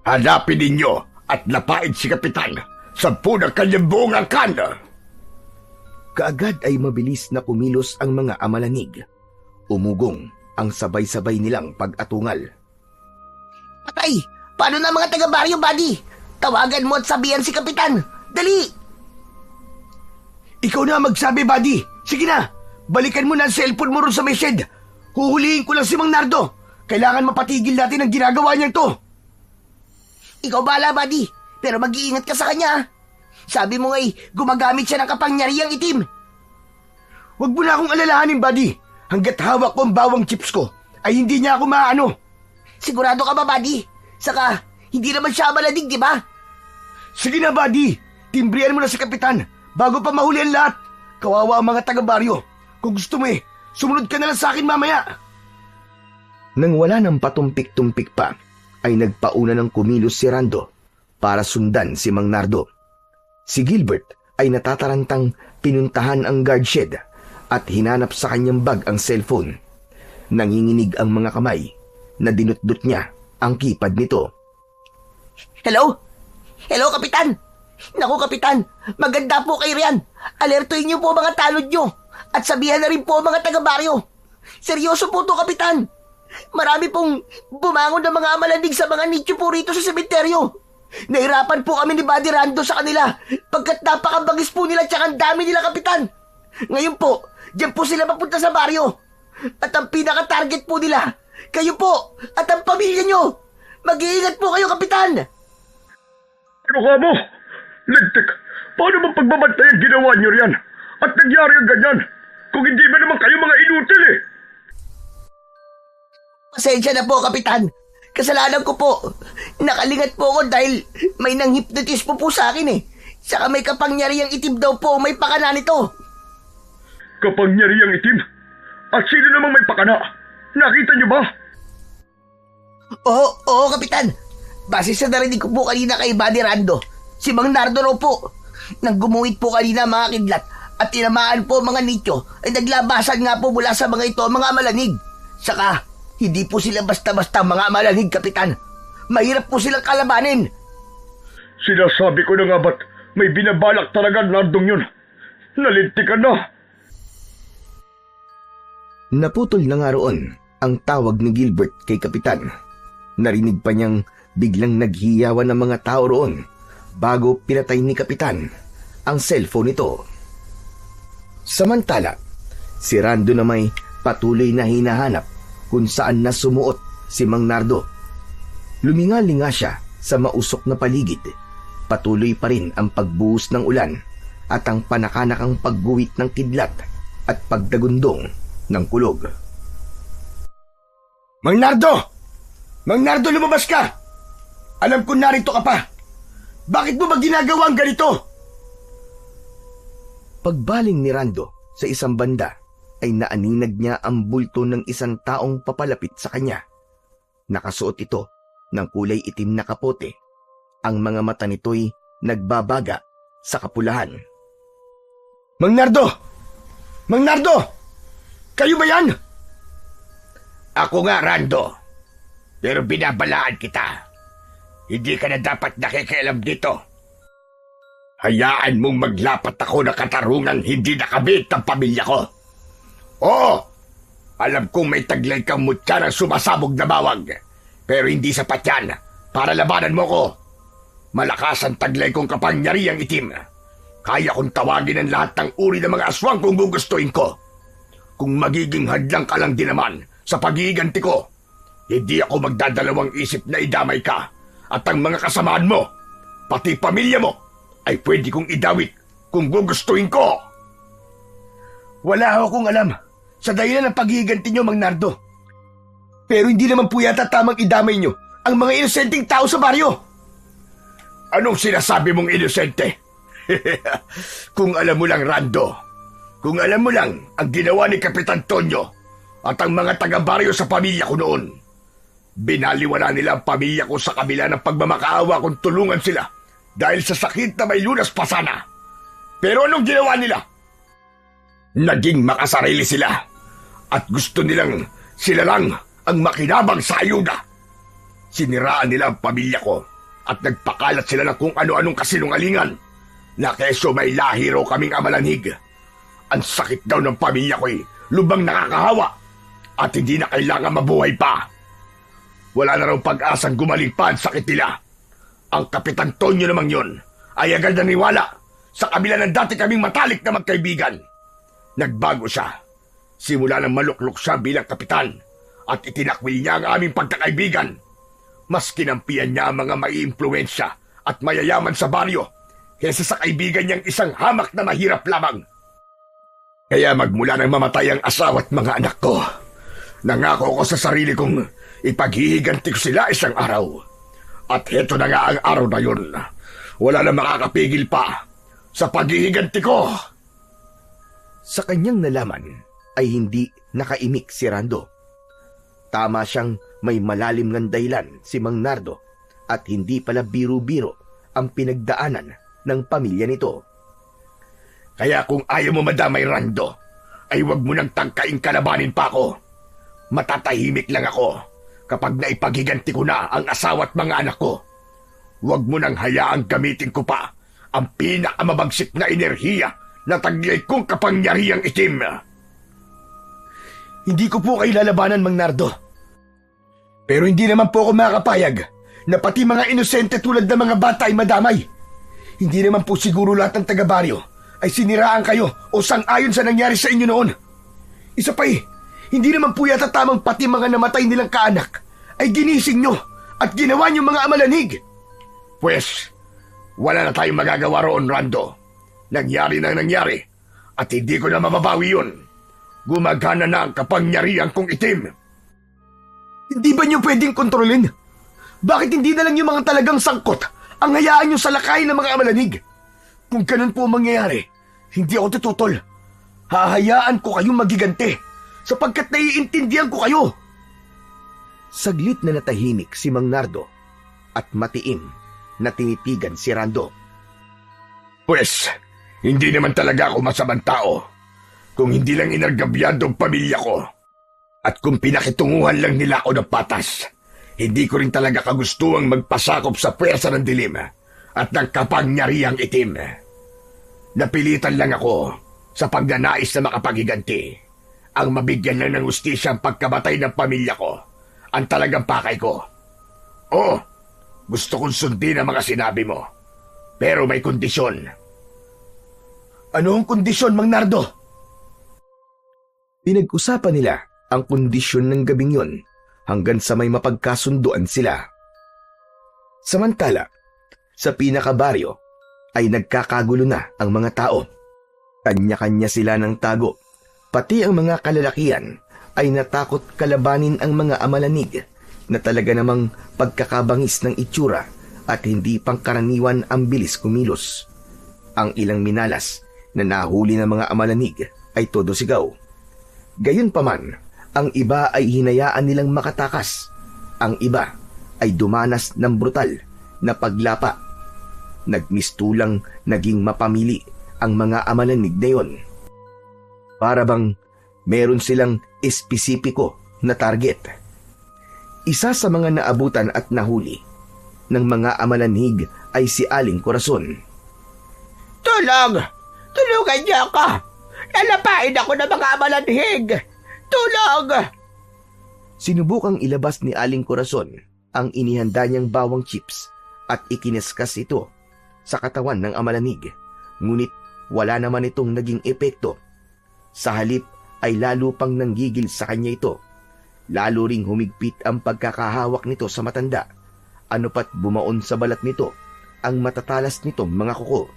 Hanapin ninyo at lapain si Kapitan sa punang kanyang buong angkan. Kaagad ay mabilis na kumilos ang mga amalanig. Umugong ang sabay-sabay nilang pag-atungal. Patay! Paano na mga taga-baryo, buddy? Tawagan mo at sabihan si Kapitan. Dali! Ikaw na magsabi, buddy. Sige na, balikan mo na ang cellphone mo ron sa may shed. Huhulihin ko lang si Mang Nardo. Kailangan mapatigil natin ang ginagawa niyang to. Ikaw bahala, buddy. Pero mag-iingat ka sa kanya. Sabi mo nga'y gumagamit siya ng kapangyarihang itim. Huwag mo na akong alalahanin, buddy. Hanggat hawak ko ang bawang chips ko, ay hindi niya ako maano. Sigurado ka ba, buddy? Saka, hindi naman siya maladig, di ba? Sige na, buddy. Timbrihan mo na si Kapitan bago pa mahuli ang lahat. Kawawa ang mga taga-baryo. Kung gusto mo sumunod ka na lang sa akin mamaya. Nang wala ng patumpik-tumpik pa, ay nagpauna ng kumilos si Rando para sundan si Mang Nardo. Si Gilbert ay natatarantang pinuntahan ang guard shed at hinanap sa kanyang bag ang cellphone. Nanginginig ang mga kamay na dinutdut niya ang keypad nito. Hello? Hello, Kapitan! Naku, Kapitan, maganda po kayo riyan. Alertuin niyo po mga tanod niyo at sabihan na rin po mga taga-baryo. Seryoso po to, Kapitan. Marami pong bumangon ng mga amalandig sa mga nicho po rito sa sementeryo. Nahirapan po kami ni Buddy Rando sa kanila pagkat napakabagis po nila tsaka ang dami nila, Kapitan. Ngayon po, diyan po sila mapunta sa baryo. At ang pinaka-target po nila, kayo po at ang pamilya nyo. Mag-iingat po kayo, Kapitan. Ano ka mo? Legtek, paano bang pagbabantay ang ginawa nyo riyan? At nangyari ang ganyan? Kung hindi ba naman kayo mga inutil eh? Pasensya na po, Kapitan. Kasalanan ko po. Nakalingat po ako dahil may nang-hypnotismo po sa akin eh. Saka may kapangyarihang itim daw po may pakana nito. Kapangyarihang itim? At sino namang may pakana? Nakita nyo ba? Oo, Kapitan. Base sa narinig ko po kanina kay Buddy Rando, si Mang Nardo raw po. Nang gumuhit po kanina mga kidlat, at tinamaan po mga nityo ay naglabasan nga po mula sa mga ito mga malanig. Saka, hindi po sila basta-basta mga malanig, Kapitan. Mahirap po silang kalabanin. Sinasabi ko na nga ba't may binabalak talaga Nardong yun? Nalintikan na. Naputol na nga roon ang tawag ni Gilbert kay Kapitan. Narinig pa niyang biglang naghiyawan ng mga tao roon bago pinatay ni Kapitan ang cellphone nito. Samantala, si Rando na may patuloy na hinahanap kung saan na sumuot si Mang Nardo. Luminga-linga siya sa mausok na paligid. Patuloy pa rin ang pagbuhos ng ulan at ang panakanakang pagguhit ng kidlat at pagdagundong ng kulog. Mang Nardo! Mang Nardo, lumabas ka! Alam ko narito ka pa. Bakit mo ba ginagawa ang ganito? Pagbaling ni Rando sa isang banda ay naaninag niya ang bulto ng isang taong papalapit sa kanya. Nakasuot ito ng kulay itim na kapote. Ang mga mata nito'y nagbabaga sa kapulahan. Mang Nardo! Mang Nardo! Kayo ba yan? Ako nga, Rando. Pero binabalaan kita. Hindi ka na dapat nakikialam dito. Hayaan mong maglapat ako na katarungan hindi nakabit ng pamilya ko. Oo, alam kong may taglay kang mutya ng sumasabog na bawag. Pero hindi sapat yan para labanan mo ko. Malakas ang taglay kong kapangyarihang itim. Kaya kong tawagin ang lahat ng uri ng mga aswang kung gugustuhin ko. Kung magiging hadlang ka lang din naman sa pag-iiganti ko, hindi ako magdadalawang isip na idamay ka at ang mga kasamaan mo, pati pamilya mo, ay pwede kong idawit kung gugustuhin ko. Wala akong alam sa dahilan ng pag-iiganti nyo, Mang Nardo. Pero hindi naman po yata tamang idamay nyo ang mga inosenteng tao sa baryo. Anong sinasabi mong inosente? Kung alam mo lang, Rando, kung alam mo lang ang ginawa ni Kapitan Tonyo at ang mga taga-baryo sa pamilya ko noon, binaliwala nila ang pamilya ko sa kabila ng pagmamakaawa kung tulungan sila dahil sa sakit na may lunas pa sana. Pero anong ginawa nila? Naging makasarili sila at gusto nilang sila lang ang makinabang sa ayuda. Siniraan nila ang pamilya ko at nagpakalat sila ng kung ano-anong kasinungalingan na keso may lahi raw kaming amalanhig. Ang sakit daw ng pamilya ko'y lubang nakakahawa at hindi na kailangan mabuhay pa. Wala na raw pag-asang gumaling pa ang sakit nila. Ang Kapitan Tonyo namang yun ay agad naniwala sa kabila ng dati kaming matalik na magkaibigan. Nagbago siya. Simula nang maluklok siya bilang kapitan at itinakwil niya ang aming pagkakaibigan. Mas kinampihan niya ang mga maiimpluwensya at mayayaman sa baryo kaysa sa kaibigan niyang isang hamak na mahirap lamang. Kaya magmula nang mamatay ang asawa at mga anak ko, nangako ko sa sarili kong ipaghihiganti ko sila isang araw. At heto na nga ang araw na yun. Wala na makakapigil pa sa paghihiganti ko. Sa kanyang nalaman ay hindi nakaimik si Rando. Tama siyang may malalim ng dahilan si Mang Nardo at hindi pala biro-biro ang pinagdaanan ng pamilya nito. Kaya kung ayaw mo madamay, Rando, ay wag mo nang tangkaing kalabanin pa ako. Matatahimik lang ako kapag naipaghiganti ko na ang asawa at mga anak ko. Huwag mo nang hayaang gamitin ko pa ang pinakamabagsik na enerhiya na taglay kong kapangyarihang itim. Hindi ko po kayo lalabanan, Mang Nardo. Pero hindi naman po ako makakapayag na pati mga inosente tulad ng mga bata ay madamay. Hindi naman po siguro lahat ng taga-baryo ay siniraan kayo o sang-ayon sa nangyari sa inyo noon. Isa pa hindi naman po yata tamang pati mga namatay nilang kaanak ay ginising nyo at ginawa nyo mga amalanig. Pues, wala na tayong magagawa roon, Rando. Nangyari na nangyari at hindi ko na mababawi yun. Gumagana na ang kapangyarihan kong itim. Hindi ba nyo pwedeng kontrolin? Bakit hindi na lang yung mga talagang sangkot ang hayaan nyo sa lakay ng mga amalanig? Kung ganun po mangyayari, hindi ako tututol. Hahayaan ko kayong magiganti sapagkat naiintindihan ko kayo. Saglit na natahimik si Mang Nardo at matiim na tinitigan si Rando. Pues, Hindi naman talaga ako masamang tao. Kung hindi lang inargabyado ang pamilya ko. At kung pinakitunguhan lang nila ako ng patas, hindi ko rin talaga kagustuhang magpasakop sa puwersa ng dilim at ng kapangyarihang itim. Napilitan lang ako sa pagnanais na makapaghiganti. Ang mabigyan lang ng hustisya ang pagkamatay ng pamilya ko. Ang talagang pakay ko. Oo, gusto kong sundin ang mga sinabi mo. Pero may kondisyon. Ano ang kondisyon, Mang Nardo? Pinag-usapan nila ang kondisyon ng gabing yon hanggang sa may mapagkasunduan sila. Samantala, sa pinakabaryo ay nagkakagulo na ang mga tao. Kanya-kanya sila ng tago. Pati ang mga kalalakihan ay natakot kalabanin ang mga amalanig na talaga namang pagkakabangis ng itsura at hindi pangkaraniwan ang bilis kumilos. Ang ilang minalas na nahuli ng mga amalanig ay todo sigaw. Gayunpaman, ang iba ay hinayaan nilang makatakas. Ang iba ay dumanas ng brutal na paglapa. Nagmistulang naging mapamili ang mga amalanig na yon. Para bang meron silang espesipiko na target. Isa sa mga naabutan at nahuli ng mga amalanig ay si Aling Corazon. Tulong! Tulungan niyo ako! Lalapain ako ng mga amalanhig! Tulong! Sinubukang ilabas ni Aling Corazon ang inihanda niyang bawang chips at ikiniskas ito sa katawan ng amalanig. Ngunit wala naman itong naging epekto. Sa halip ay lalo pang nanggigil sa kanya ito. Lalo ring humigpit ang pagkakahawak nito sa matanda. Ano pat bumaon sa balat nito ang matatalas nitong mga kuko.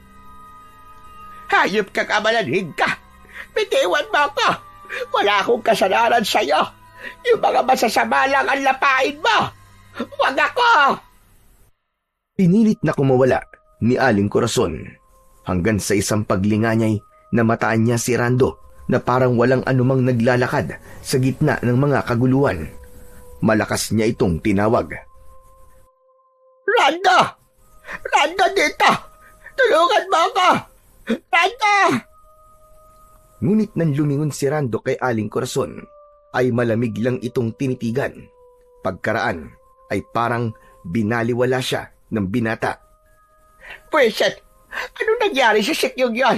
Hayop kang amalanhig ka! Bitiwan mo ako! Wala akong kasalanan sa'yo! Yung mga masasama lang ang lapain mo! Huwag ako! Pinilit na kumawala ni Aling Corazon hanggang sa isang paglinganyay na mataan niya si Rando na parang walang anumang naglalakad sa gitna ng mga kaguluhan. Malakas niya itong tinawag. Rando! Rando dito! Tulungan mo ako! Rando! Ngunit nang lumingon si Rando kay Aling Corazon, ay malamig lang itong tinitigan. Pagkaraan ay parang binaliwala siya ng binata. Pwisit! Ano nangyari sa sikyong yon?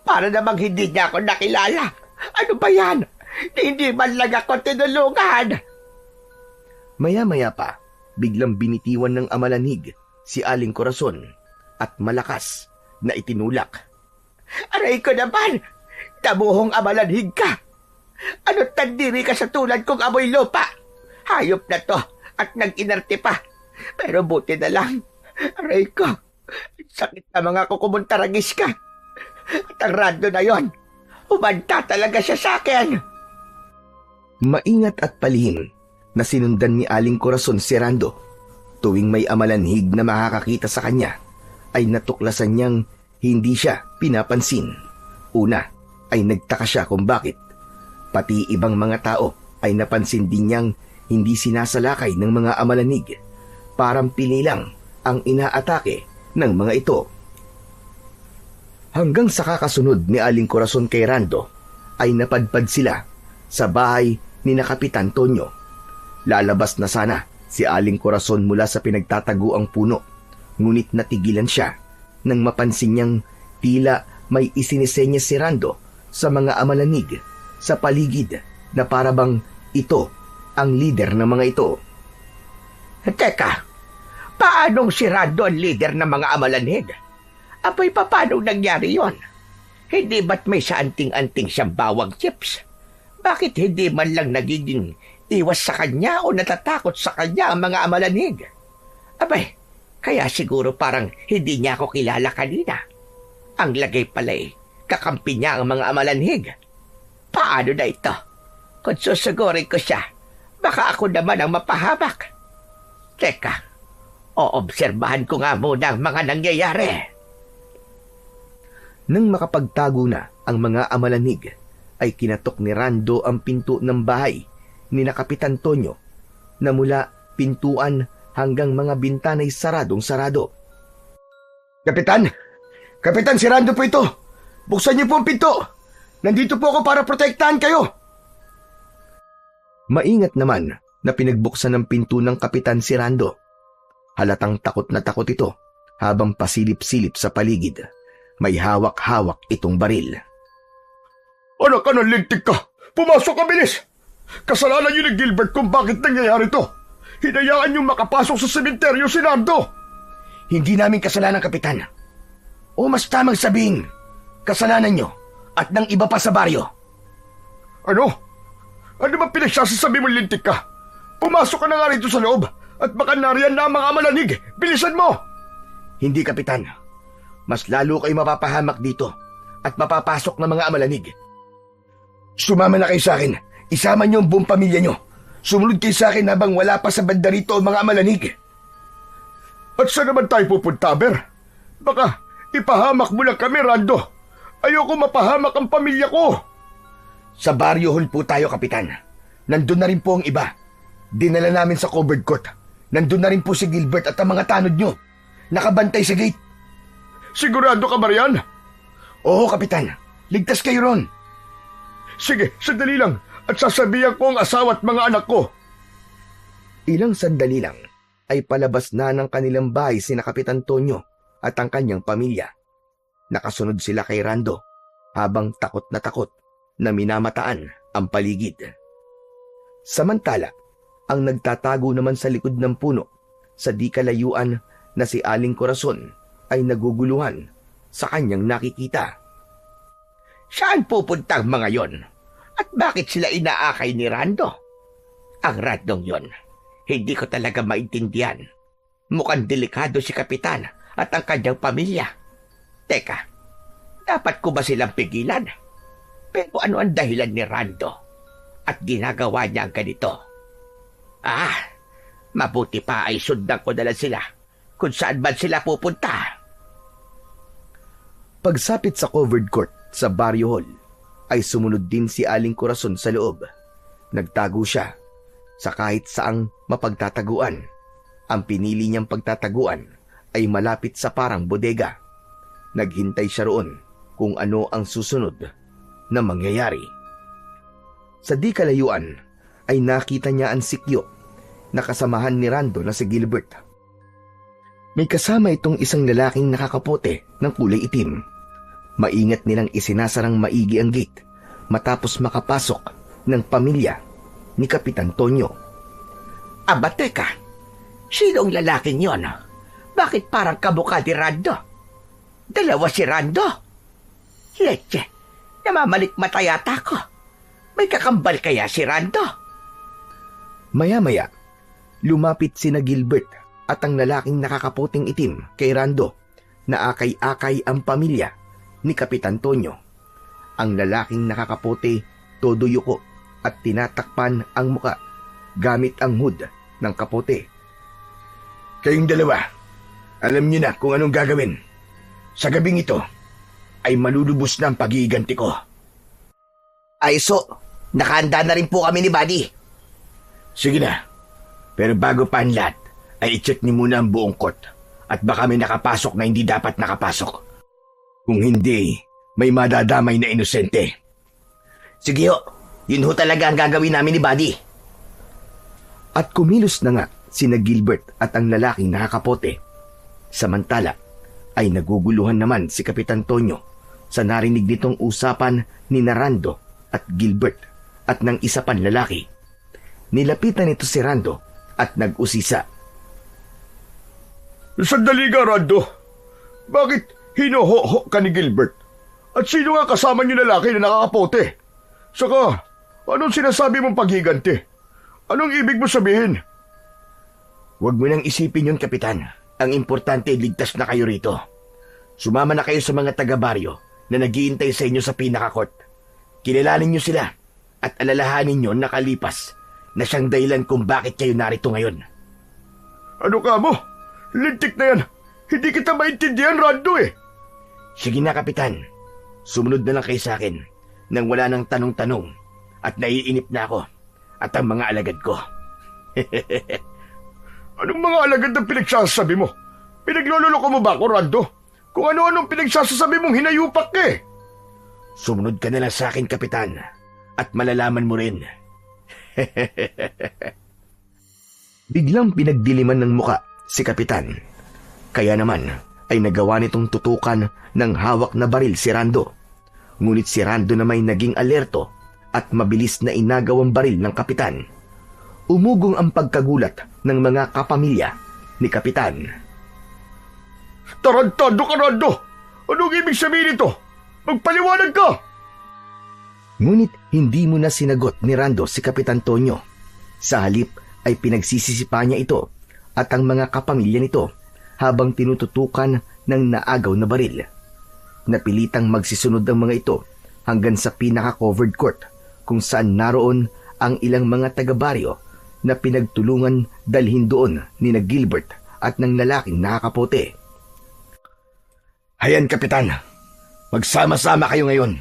Para namang hindi niya ako nakilala. Ano ba yan? Hindi man lang ako tinulungan. Maya-maya pa, biglang binitiwan ng amalanhig si Aling Corazon at malakas na itinulak. Aray ko naman! Tabuhong amalanhig ka! Ano't tandiri ka sa tulad kong amoy lupa? Hayop na to at nag-inarte pa. Pero buti na lang. Aray ko, sakit na mga kukumuntaragis ka. At ang Rando na yon, umanta talaga siya sa akin. Maingat at palihim na sinundan ni Aling Corazon si Rando. Tuwing may amalanhig na makakakita sa kanya, ay natuklasan niyang hindi siya pinapansin. Una, ay nagtaka siya kung bakit. Pati ibang mga tao ay napansin din niyang hindi sinasalakay ng mga amalanig. Parang pili lang ang inaatake ng mga ito. Hanggang sa kakasunod ni Aling Corazon kay Rando, ay napadpad sila sa bahay ni na Kapitan Tonyo. Lalabas na sana si Aling Corazon mula sa pinagtataguang puno, ngunit natigilan siya nang mapansin niyang tila may isinisenya si Rando sa mga amalanig sa paligid na parabang ito ang leader ng mga ito. Teka, paanong si Rando ang leader ng mga amalanhig? Apoy, paano nangyari yon? Hindi ba't may saanting-anting siyang bawang chips? Bakit hindi man lang nagiging iwas sa kanya o natatakot sa kanya ang mga amalanhig? Abay, kaya siguro parang hindi niya ako kilala kanina. Ang lagay pala kakampi niya ang mga amalanhig. Paano na ito? Kung susugurin ko siya, baka ako naman ang mapahamak. Teka, oobserbahan ko nga muna ang mga nangyayari. Nang makapagtago na ang mga amalanig, ay kinatok ni Rando ang pinto ng bahay ni na Kapitan Tonyo na mula pintuan hanggang mga bintana'y saradong-sarado. Kapitan! Kapitan, si Rando po ito! Buksan niyo po ang pinto! Nandito po ako para protektahan kayo! Maingat naman na pinagbuksan ng pinto ng kapitan si Rando. Halatang takot na takot ito habang pasilip-silip sa paligid. May hawak-hawak itong baril. Anak ka ng lintik ka! Pumasok ka, bilis! Kasalanan niyo ni Gilbert kung bakit nangyayari to. Hinayaan niyo makapasok sa sementeryo si Nardo. Hindi namin kasalanan, Kapitan. O mas tamang sabihin, kasalanan niyo at ng iba pa sa baryo. Ano? Ano ba pinagsasasabi mo, lintik ka? Pumasok ka na nga rito sa loob at baka nariyan na ang mga malanig. Bilisan mo! Hindi, Kapitan. Mas lalo kayo mapapahamak dito at mapapasok ng mga amalanig. Sumama na kayo sa akin. Isama niyo ang buong pamilya niyo. Sumunod kayo sa akin habang wala pa sa banda rito ang mga amalanig. At saan naman tayo pupunta, Ber? Baka ipahamak mo lang kami, Rando. Ayoko mapahamak ang pamilya ko. Sa baryo hall po tayo, Kapitan. Nandun na rin po ang iba. Dinala namin sa covered court. Nandun na rin po si Gilbert at ang mga tanod nyo. Nakabantay sa gate. Sigurado ka ba riyan? Oo, Kapitan. Ligtas kayo ron. Sige, sandali lang. At sasabihan ko ang asawa at mga anak ko. Ilang sandali lang ay palabas na ng kanilang bahay sina Kapitan Tonyo at ang kanyang pamilya. Nakasunod sila kay Rando habang takot na minamataan ang paligid. Samantala, ang nagtatago naman sa likod ng puno sa di kalayuan na si Aling Corazon ay naguguluhan sa kanyang nakikita. Saan pupunta ang mga yon? At bakit sila inaakay ni Rando? Ang Randong yon, hindi ko talaga maintindihan. Mukhang delikado si Kapitan at ang kanyang pamilya. Teka, dapat ko ba silang pigilan? Pero ano ang dahilan ni Rando? At ginagawa niya ang ganito? Mabuti pa ay sundan ko na lang sila kung saan man sila pupunta. Pagsapit sa covered court sa barrio hall, ay sumunod din si Aling Corazon sa loob. Nagtago siya sa kahit saang mapagtataguan. Ang pinili niyang pagtataguan ay malapit sa parang bodega. Naghintay siya roon kung ano ang susunod na mangyayari. Sa di kalayuan ay nakita niya ang sikyo na kasamahan ni Rando na si Gilbert. May kasama itong isang lalaking nakakapote ng kulay itim. Maingat nilang isinasarang maigi ang gate matapos makapasok ng pamilya ni Kapitan Tonyo. Aba, teka. Sinong lalaking yon? Bakit parang kamukha ni Rando? Dalawa si Rando? Leche, namamalikmata yata ko. May kakambal kaya si Rando? Maya-maya, lumapit sina Gilbert at ang lalaking nakakaputing itim kay Rando na akay-akay ang pamilya ni Kapitan Tonyo. Ang lalaking nakakapote, todo yuko at tinatakpan ang muka gamit ang hood ng kapote. Kayong dalawa, alam niyo na kung anong gagawin. Sa gabing ito, ay malulubos na ang pag-iiganti ko. Ay so, nakahanda na rin po kami ni Buddy. Sige na, pero bago pa ang lahat, ay i-check niyo muna ang buong court at baka may nakapasok na hindi dapat nakapasok. Kung hindi, may madadamay na inosente. Sige ho, yun ho talaga ang gagawin namin ni Buddy. At kumilos na nga sina Gilbert at ang lalaking nakakapote. Samantala, ay naguguluhan naman si Kapitan Tonyo sa narinig nitong usapan ni Rando at Gilbert at ng isa pang lalaki. Nilapitan nito si Rando at nag-usisa. Sandali ka, Rando. Bakit hinoho ka ni Gilbert? At sino nga kasama niyo lalaki na nakakapote? Saka, anong sinasabi mong paghiganti? Anong ibig mo sabihin? Huwag mo nang isipin yun, Kapitan. Ang importante, ligtas na kayo rito. Sumama na kayo sa mga taga-baryo na naghihintay sa inyo sa pinaka-court. Kilalanin niyo sila at alalahanin niyo nakalipas na siyang dahilan kung bakit kayo narito ngayon. Ano ka mo? Lintik na yan. Hindi kita maintindihan, Rando eh. Sige na, Kapitan. Sumunod na lang kayo sa akin nang wala nang tanong-tanong at naiinip na ako at ang mga alagad ko. Anong mga alagad ang pinagsasabi mo? Pinaglololoko mo ba ako, Rando? Kung ano-anong pinagsasabi mong hinayupak ka eh. Sumunod ka na lang sa akin, Kapitan, at malalaman mo rin. Biglang pinagdiliman ng muka si Kapitan. Kaya naman ay nagawa nitong tutukan ng hawak na baril si Rando. Ngunit si Rando na may naging alerto at mabilis na inagaw ang baril ng Kapitan. Umugong ang pagkagulat ng mga kapamilya ni Kapitan. Tarantado ka, Rando! Anong ibig sabihin nito? Magpaliwanag ka! Ngunit hindi mo na sinagot ni Rando si Kapitan Tonyo. Sa halip ay pinagsisisipa niya ito at ang mga kapamilya nito habang tinututukan ng naagaw na baril. Napilitang magsisunod ang mga ito hanggang sa pinaka-covered court kung saan naroon ang ilang mga taga-baryo na pinagtulungan dalhin doon ni na Gilbert at ng lalaking nakakapote. Hayan, Kapitan. Magsama-sama kayo ngayon.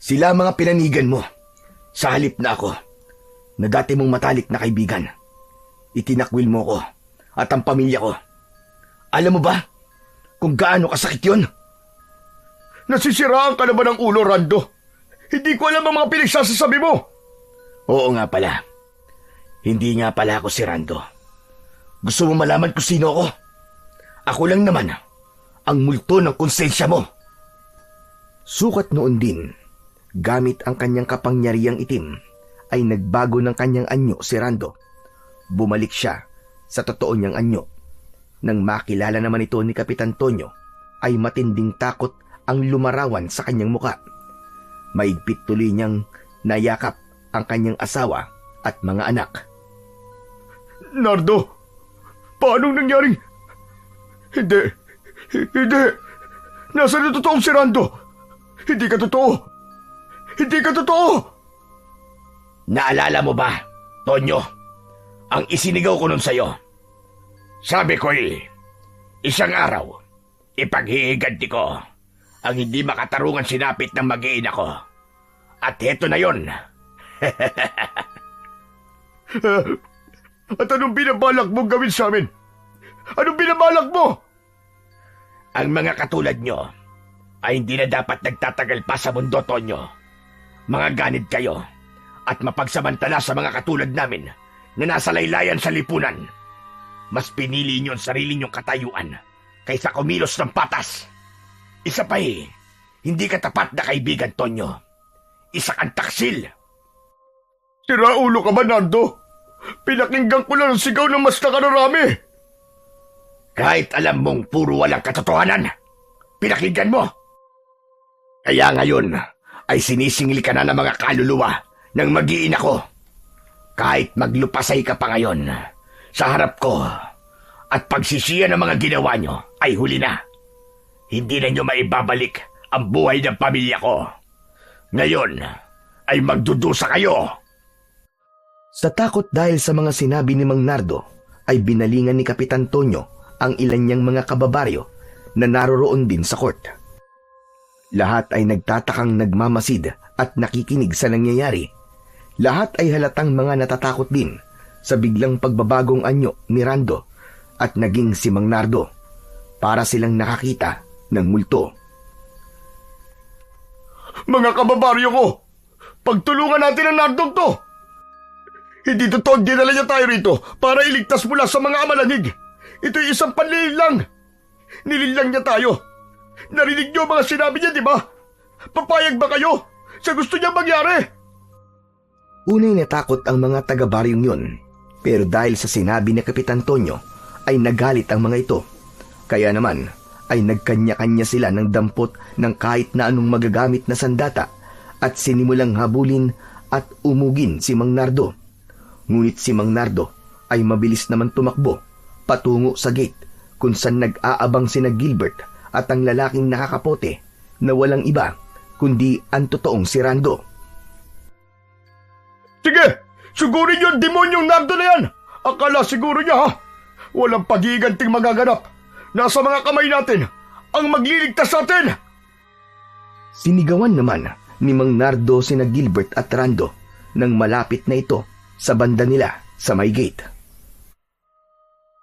Sila mga pinanigan mo. Sa halip na ako, na dati mong matalik na kaibigan. Itinakwil mo ko at ang pamilya ko. Alam mo ba kung gaano kasakit yun? Nasisiraan ka na ba ng ulo, Rando? Hindi ko alam ang mga pinagsasasabi mo. Oo nga pala. Hindi nga pala ako si Rando. Gusto mo malaman kung sino ako? Ako lang naman ang multo ng konsensya mo. Sukat noon din, gamit ang kanyang kapangyarihang itim, ay nagbago ng kanyang anyo si Rando. Bumalik siya sa totoo niyang anyo. Nang makilala naman ito ni Kapitan Tonyo, ay matinding takot ang lumarawan sa kanyang muka. Maigpit tuloy niyang nayakap ang kanyang asawa at mga anak. Nardo, paanong nangyaring... Hindi. Nasaan na totoong si Rando? Hindi ka totoo. Hindi ka totoo. Naalala mo ba, Tonyo, ang isinigaw ko nun sa'yo? Sabi ko isang araw, ipaghihiganti ko ang hindi makatarungan sinapit ng mag-iina ko. At heto na yon. At anong binabalak mong gawin sa amin? Anong binabalak mo? Ang mga katulad nyo ay hindi na dapat nagtatagal pa sa mundo, Tonyo. Mga ganid kayo at mapagsamantala sa mga katulad namin na nasa laylayan sa lipunan. Mas pinili niyo ang sarili niyong katayuan kaysa kumilos ng patas. Isa pa hindi ka tapat na kaibigan, Tonyo. Isa kang taksil. Siraulo ka ba, Nardo? Pinakinggan ko lang ang sigaw ng mas nakararami. Kahit alam mong puro walang katotohanan, pinakinggan mo. Kaya ngayon ay sinisingil ka na ng mga kaluluwa ng mag-iina ko. Kahit maglupasay ka pa ngayon sa harap ko at pagsisiya ng mga ginawa nyo ay huli na. Hindi na nyo maibabalik ang buhay ng pamilya ko. Ngayon ay magdudusa kayo. Sa takot dahil sa mga sinabi ni Mang Nardo, ay binalingan ni Kapitan Tonyo ang ilan niyang mga kababaryo na naroroon din sa court. Lahat ay nagtatakang nagmamasid at nakikinig sa nangyayari. Lahat ay halatang mga natatakot din sa biglang pagbabagong anyo ni Rando at naging si Mang Nardo. Para silang nakakita ng multo. Mga kababaryo ko, pagtulungan natin ang Nardong to. Hindi totoo dinala niya tayo rito para iligtas mula sa mga amalanig. Ito'y isang panlilin lang. Nililang niya tayo. Narinig niyo mga sinabi niya, di ba? Papayag ba kayo sa gusto niya mangyari? Unay natakot ang mga taga-baryong yun, pero dahil sa sinabi ni Kapitan Tonyo, ay nagalit ang mga ito. Kaya naman, ay nagkanya-kanya sila ng dampot ng kahit na anong magagamit na sandata at sinimulang habulin at umugin si Mang Nardo. Ngunit si Mang Nardo ay mabilis naman tumakbo patungo sa gate kung saan nag-aabang sina Gilbert at ang lalaking nakakapote na walang iba kundi ang totoong si Rando. Sige, sugurin niyo ang demonyong Nardo na yan. Akala siguro niya ha? Walang pag-iiganting magaganap. Nasa mga kamay natin ang magliligtas sa atin. Sinigawan naman ni Mang Nardo sina Gilbert at Rando nang malapit na ito sa banda nila sa may gate.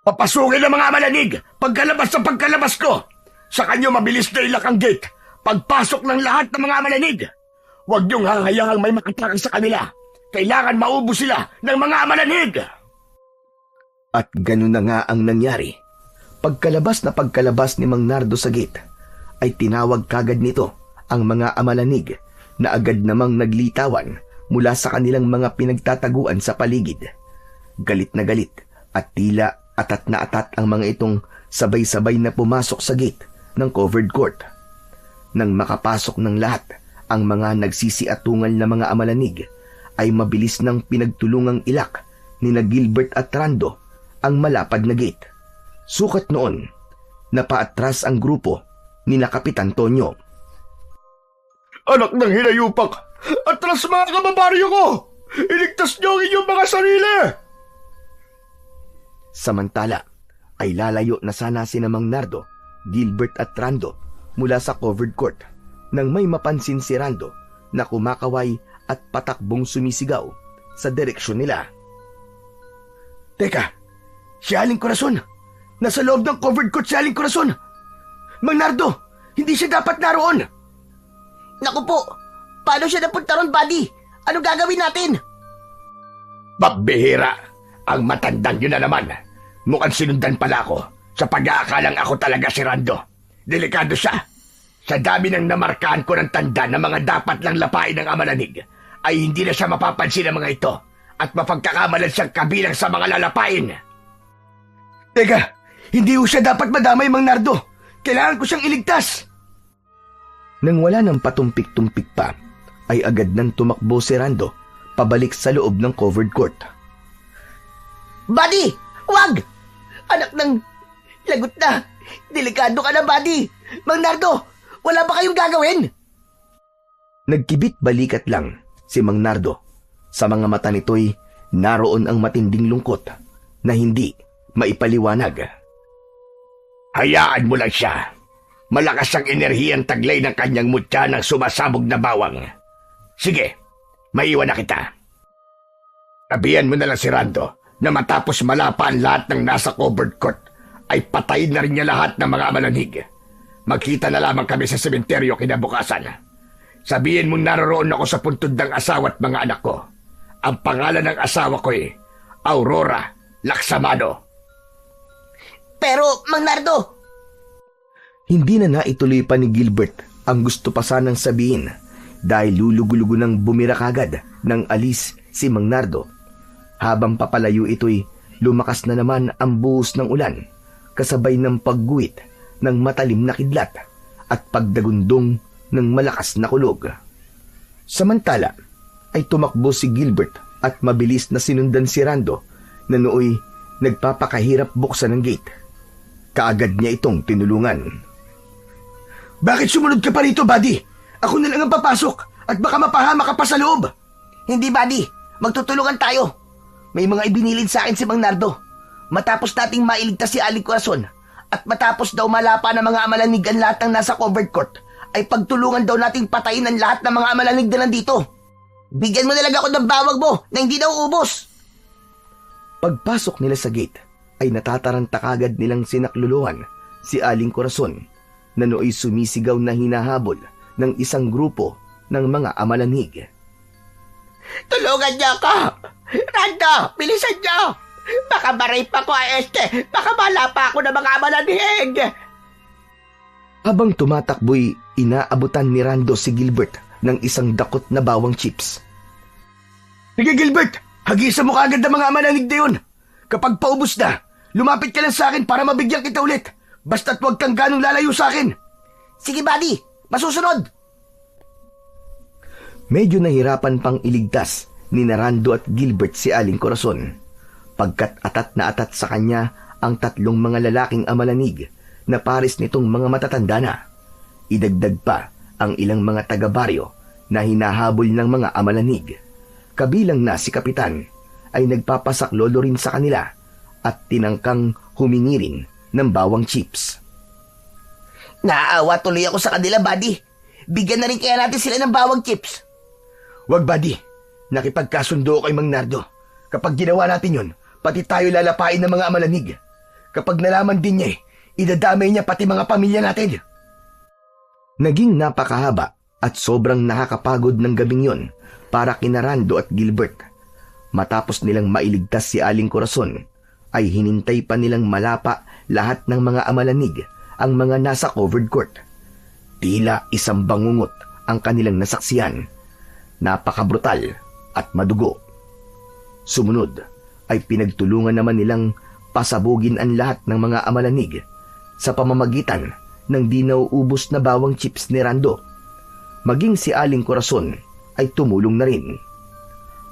Papasukin ang mga malanig pagkalabas ko. Sa kanyo mabilis na ilak ang gate pagpasok ng lahat ng mga amalanig. Huwag niyong hanghayangang may makatakas sa kanila. Kailangan maubos sila ng mga amalanig. At ganun na nga ang nangyari. Pagkalabas ni Mang Nardo sa gate, ay tinawag kagad nito ang mga amalanig na agad namang naglitawan mula sa kanilang mga pinagtataguan sa paligid. Galit na galit at tila atat na atat ang mga itong sabay-sabay na pumasok sa gate ng covered court. Nang makapasok ng lahat, ang mga nagsisiatungal na mga amalanig ay mabilis nang pinagtulungang ilak ni na Gilbert at Rando ang malapad na gate. Sukat noon, napaatras ang grupo ni na Kapitan Tonyo. Anak ng hinayupak! Atras mga kababaryo ko! Iligtas niyo ang inyong mga sarili! Samantala, ay lalayo na sana sina Mang Nardo, Gilbert at Rando mula sa covered court nang may mapansin si Rando na kumakaway at patakbong sumisigaw sa direksyon nila. Teka, si Aling Corazon! Nasa loob ng covered court si Aling Corazon! Mang Nardo, hindi siya dapat naroon! Naku po, paano siya napunta ron, buddy? Ano gagawin natin? Pambihira! Ang matandang yun na naman. Mukhang sinundan pala ako sa pag-aakalang ako talaga si Rando. Delikado siya. Sa dami ng namarkahan ko ng tanda na mga dapat lang lapain ng amalanig, ay hindi na siya mapapansin ng mga ito at mapagkakamalan siyang kabilang sa mga lalapain. Teka, hindi ko siya dapat madamay, Mang Nardo. Kailangan ko siyang iligtas. Nang wala ng patumpik-tumpik pa, ay agad nang tumakbo si Rando pabalik sa loob ng covered court. Buddy, wag! Anak ng lagot na. Delikado ka na, buddy. Mang Nardo, wala ba kayong gagawin? Nagkibit balikat lang si Mang Nardo. Sa mga mata nito'y naroon ang matinding lungkot na hindi maipaliwanag. Hayaan mo lang siya. Malakas ang enerhiyang taglay ng kanyang mutya ng sumasabog na bawang. Sige, maiwan na kita. Sabihan mo na lang si Rando na matapos malapa ang lahat ng nasa covered court, ay patayin na rin niya lahat ng mga amalanig. Magkita na lamang kami sa sementeryo kinabukasan. Sabihin mong naroon ako sa puntod ng asawa at mga anak ko. Ang pangalan ng asawa ko ay Aurora Laksamano. Pero, Mang Nardo, Hindi na naituloy pa ni Gilbert ang gusto pa sanang sabihin dahil lulugo-lugo nang bumira kagad ng alis si Mang Nardo. Habang papalayo ito'y lumakas na naman ang buhos ng ulan kasabay ng pagguhit ng matalim na kidlat at pagdagundong ng malakas na kulog. Samantala ay tumakbo si Gilbert at mabilis na sinundan si Rando na nooy nagpapakahirap buksan ng gate. Kaagad niya itong tinulungan. Bakit sumunod ka pa rito, buddy? Ako na lang ang papasok at baka mapahama ka pa sa loob. hindi, buddy. Magtutulungan tayo. May mga ibinilid sa akin si Mang Nardo. Matapos nating mailigtas si Aling Corazon at matapos daw malapa ng mga amalanig ang lahat ng nasa covered court, ay pagtulungan daw nating patayin ang lahat ng mga amalanig na nandito. Bigyan mo na lang ako ng bawag mo na hindi daw ubos. Pagpasok nila sa gate, ay natataranta kagad nilang sinakluluhan si Aling Corazon na nooy sumisigaw na hinahabol ng isang grupo ng mga amalanig. Tulungan niyo ako! Rando, bilisan niyo! Baka ma-rape ako, baka malapa ako ng mga amalanig! Habang tumatakbo'y inaabutan ni Rando si Gilbert ng isang dakot na bawang chips. Sige, Gilbert! Hagisan mo kaagad ang mga amalanig na yun! Kapag paubos na, lumapit ka lang sa akin para mabigyan kita ulit. Basta't huwag kang ganong lalayo sa akin. Sige, buddy. Masusunod. Medyo nahirapan pang iligtas ni Rando at Gilbert si Aling Corazon, pagkat atat na atat sa kanya ang tatlong mga lalaking amalanig na pares nitong mga matatanda na. Idagdag pa ang ilang mga taga-baryo na hinahabol ng mga amalanig. Kabilang na si Kapitan ay nagpapasaklolo rin sa kanila at tinangkang humingi rin ng bawang chips. Naaawa tuloy ako sa kanila, buddy. Bigyan na rin kaya natin sila ng bawang chips. Wag, buddy. Nakipagkasundo ko kay Mang Nardo. Kapag ginawa natin yun, pati tayo lalapain ng mga amalanig. Kapag nalaman din niya idadamay niya pati mga pamilya natin. Naging napakahaba at sobrang nakakapagod ng gabing yon para kina Rando at Gilbert. Matapos nilang mailigtas si Aling Corazon, ay hinintay pa nilang malapa lahat ng mga amalanig ang mga nasa covered court. Tila isang bangungot ang kanilang nasaksiyan. Napakabrutal at madugo. Sumunod ay pinagtulungan naman nilang pasabugin ang lahat ng mga amalanig sa pamamagitan ng di nauubos na bawang chips ni Rando. Maging si Aling Corazon ay tumulong na rin.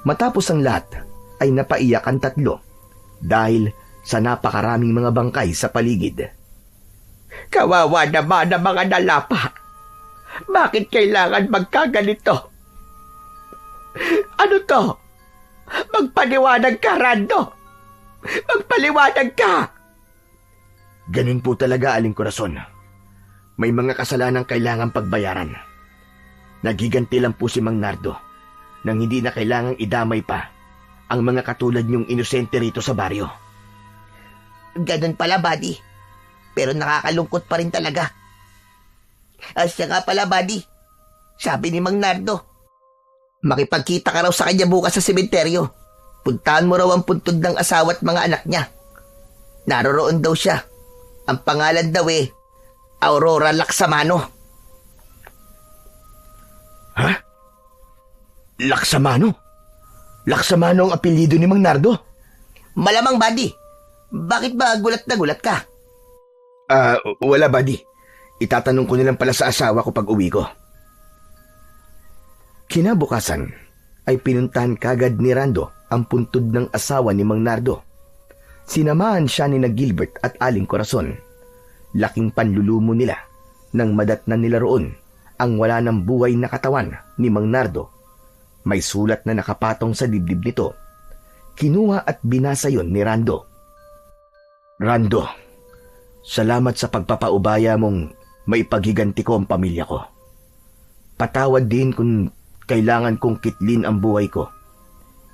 Matapos ang lahat ay napaiyak ang tatlo dahil sa napakaraming mga bangkay sa paligid. Kawawa naman ang mga nalapa. Bakit kailangan magkaganito? Ano to? Magpaliwanag ka, Rando! Magpaliwanag ka! Ganun po talaga, Aling Corazon. May mga kasalanang kailangan pagbayaran. Nagiganti lang po si Mang Nardo nang hindi na kailangang idamay pa ang mga katulad niyong inosente rito sa baryo. Ganun pala, buddy. Pero nakakalungkot pa rin talaga. Siya nga pala, buddy. Sabi ni Mang Nardo, makipagkita ka raw sa kanya bukas sa sementeryo. Puntahan mo raw ang puntod ng asawa at mga anak niya. Naroroon daw siya. Ang pangalan daw Aurora Laksamano. Ha? Laksamano? Laksamano ang apelyido ni Mang Nardo? Malamang, buddy. Bakit ba gulat na gulat ka? Wala, buddy. Itatanong ko nilang pala sa asawa ko pag uwi ko. Kinabukasan ay pinuntahan kagad ni Rando ang puntod ng asawa ni Mang Nardo. Sinamahan siya ni Gilbert at Aling Corazon. Laking panlulumo nila nang madatnan nila roon ang wala ng buhay na katawan ni Mang Nardo. May sulat na nakapatong sa dibdib nito. Kinuha at binasa yon ni Rando. Rando, salamat sa pagpapaubaya mong maipaghiganti ko ang pamilya ko. Patawad din kung kailangan kong kitlin ang buhay ko.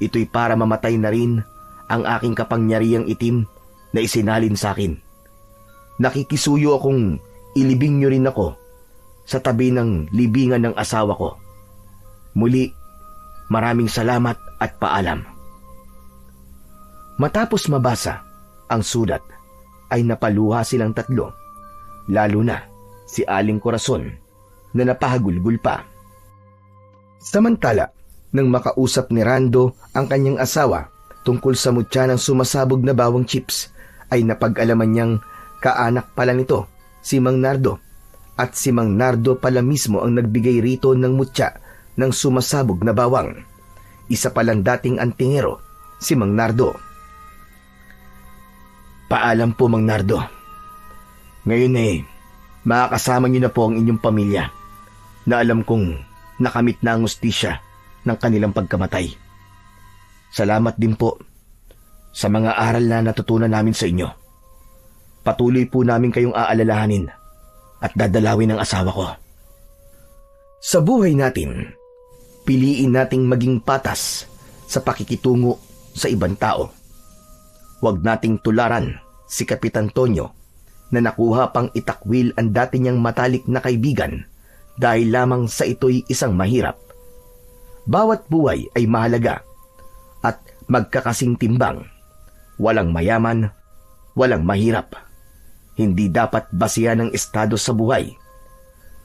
Ito'y para mamatay na rin ang aking kapangyarihang itim na isinalin sa akin. Nakikisuyo akong ilibing niyo rin ako sa tabi ng libingan ng asawa ko. Muli, maraming salamat at paalam. Matapos mabasa ang sulat, ay napaluha silang tatlo, lalo na si Aling Corazon na napahagulgul pa. Samantala, nang makausap ni Rando ang kanyang asawa tungkol sa mutya ng sumasabog na bawang chips, ay napag-alaman niyang kaanak pala nito si Mang Nardo, at si Mang Nardo pala mismo ang nagbigay rito ng mutya ng sumasabog na bawang. Isa palang dating antingero si Mang Nardo. Paalam po, Mang Nardo. Ngayon makakasama niyo na po ang inyong pamilya na alam kong nakamit na ang hustisya ng kanilang pagkamatay. Salamat din po sa mga aral na natutunan namin sa inyo. Patuloy po namin kayong aalalahanin at dadalawin ng asawa ko. Sa buhay natin, piliin nating maging patas sa pakikitungo sa ibang tao. Huwag nating tularan si Kapitan Tonyo na nakuha pang itakwil ang dati niyang matalik na kaibigan dahil lamang sa ito'y isang mahirap. Bawat buhay ay mahalaga at magkakasing timbang. Walang mayaman, walang mahirap. Hindi dapat basihan ng estado sa buhay.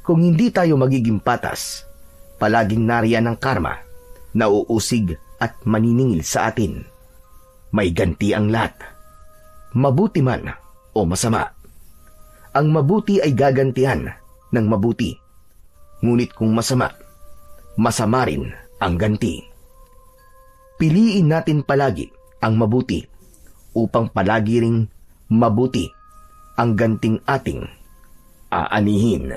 Kung hindi tayo magiging patas, palaging nariyan ang karma na uusig at maniningil sa atin. May ganti ang lahat, mabuti man o masama. Ang mabuti ay gagantihan ng mabuti. Ngunit kung masama, masama rin ang ganti. Piliin natin palagi ang mabuti upang palagi ring mabuti ang ganting ating aanihin.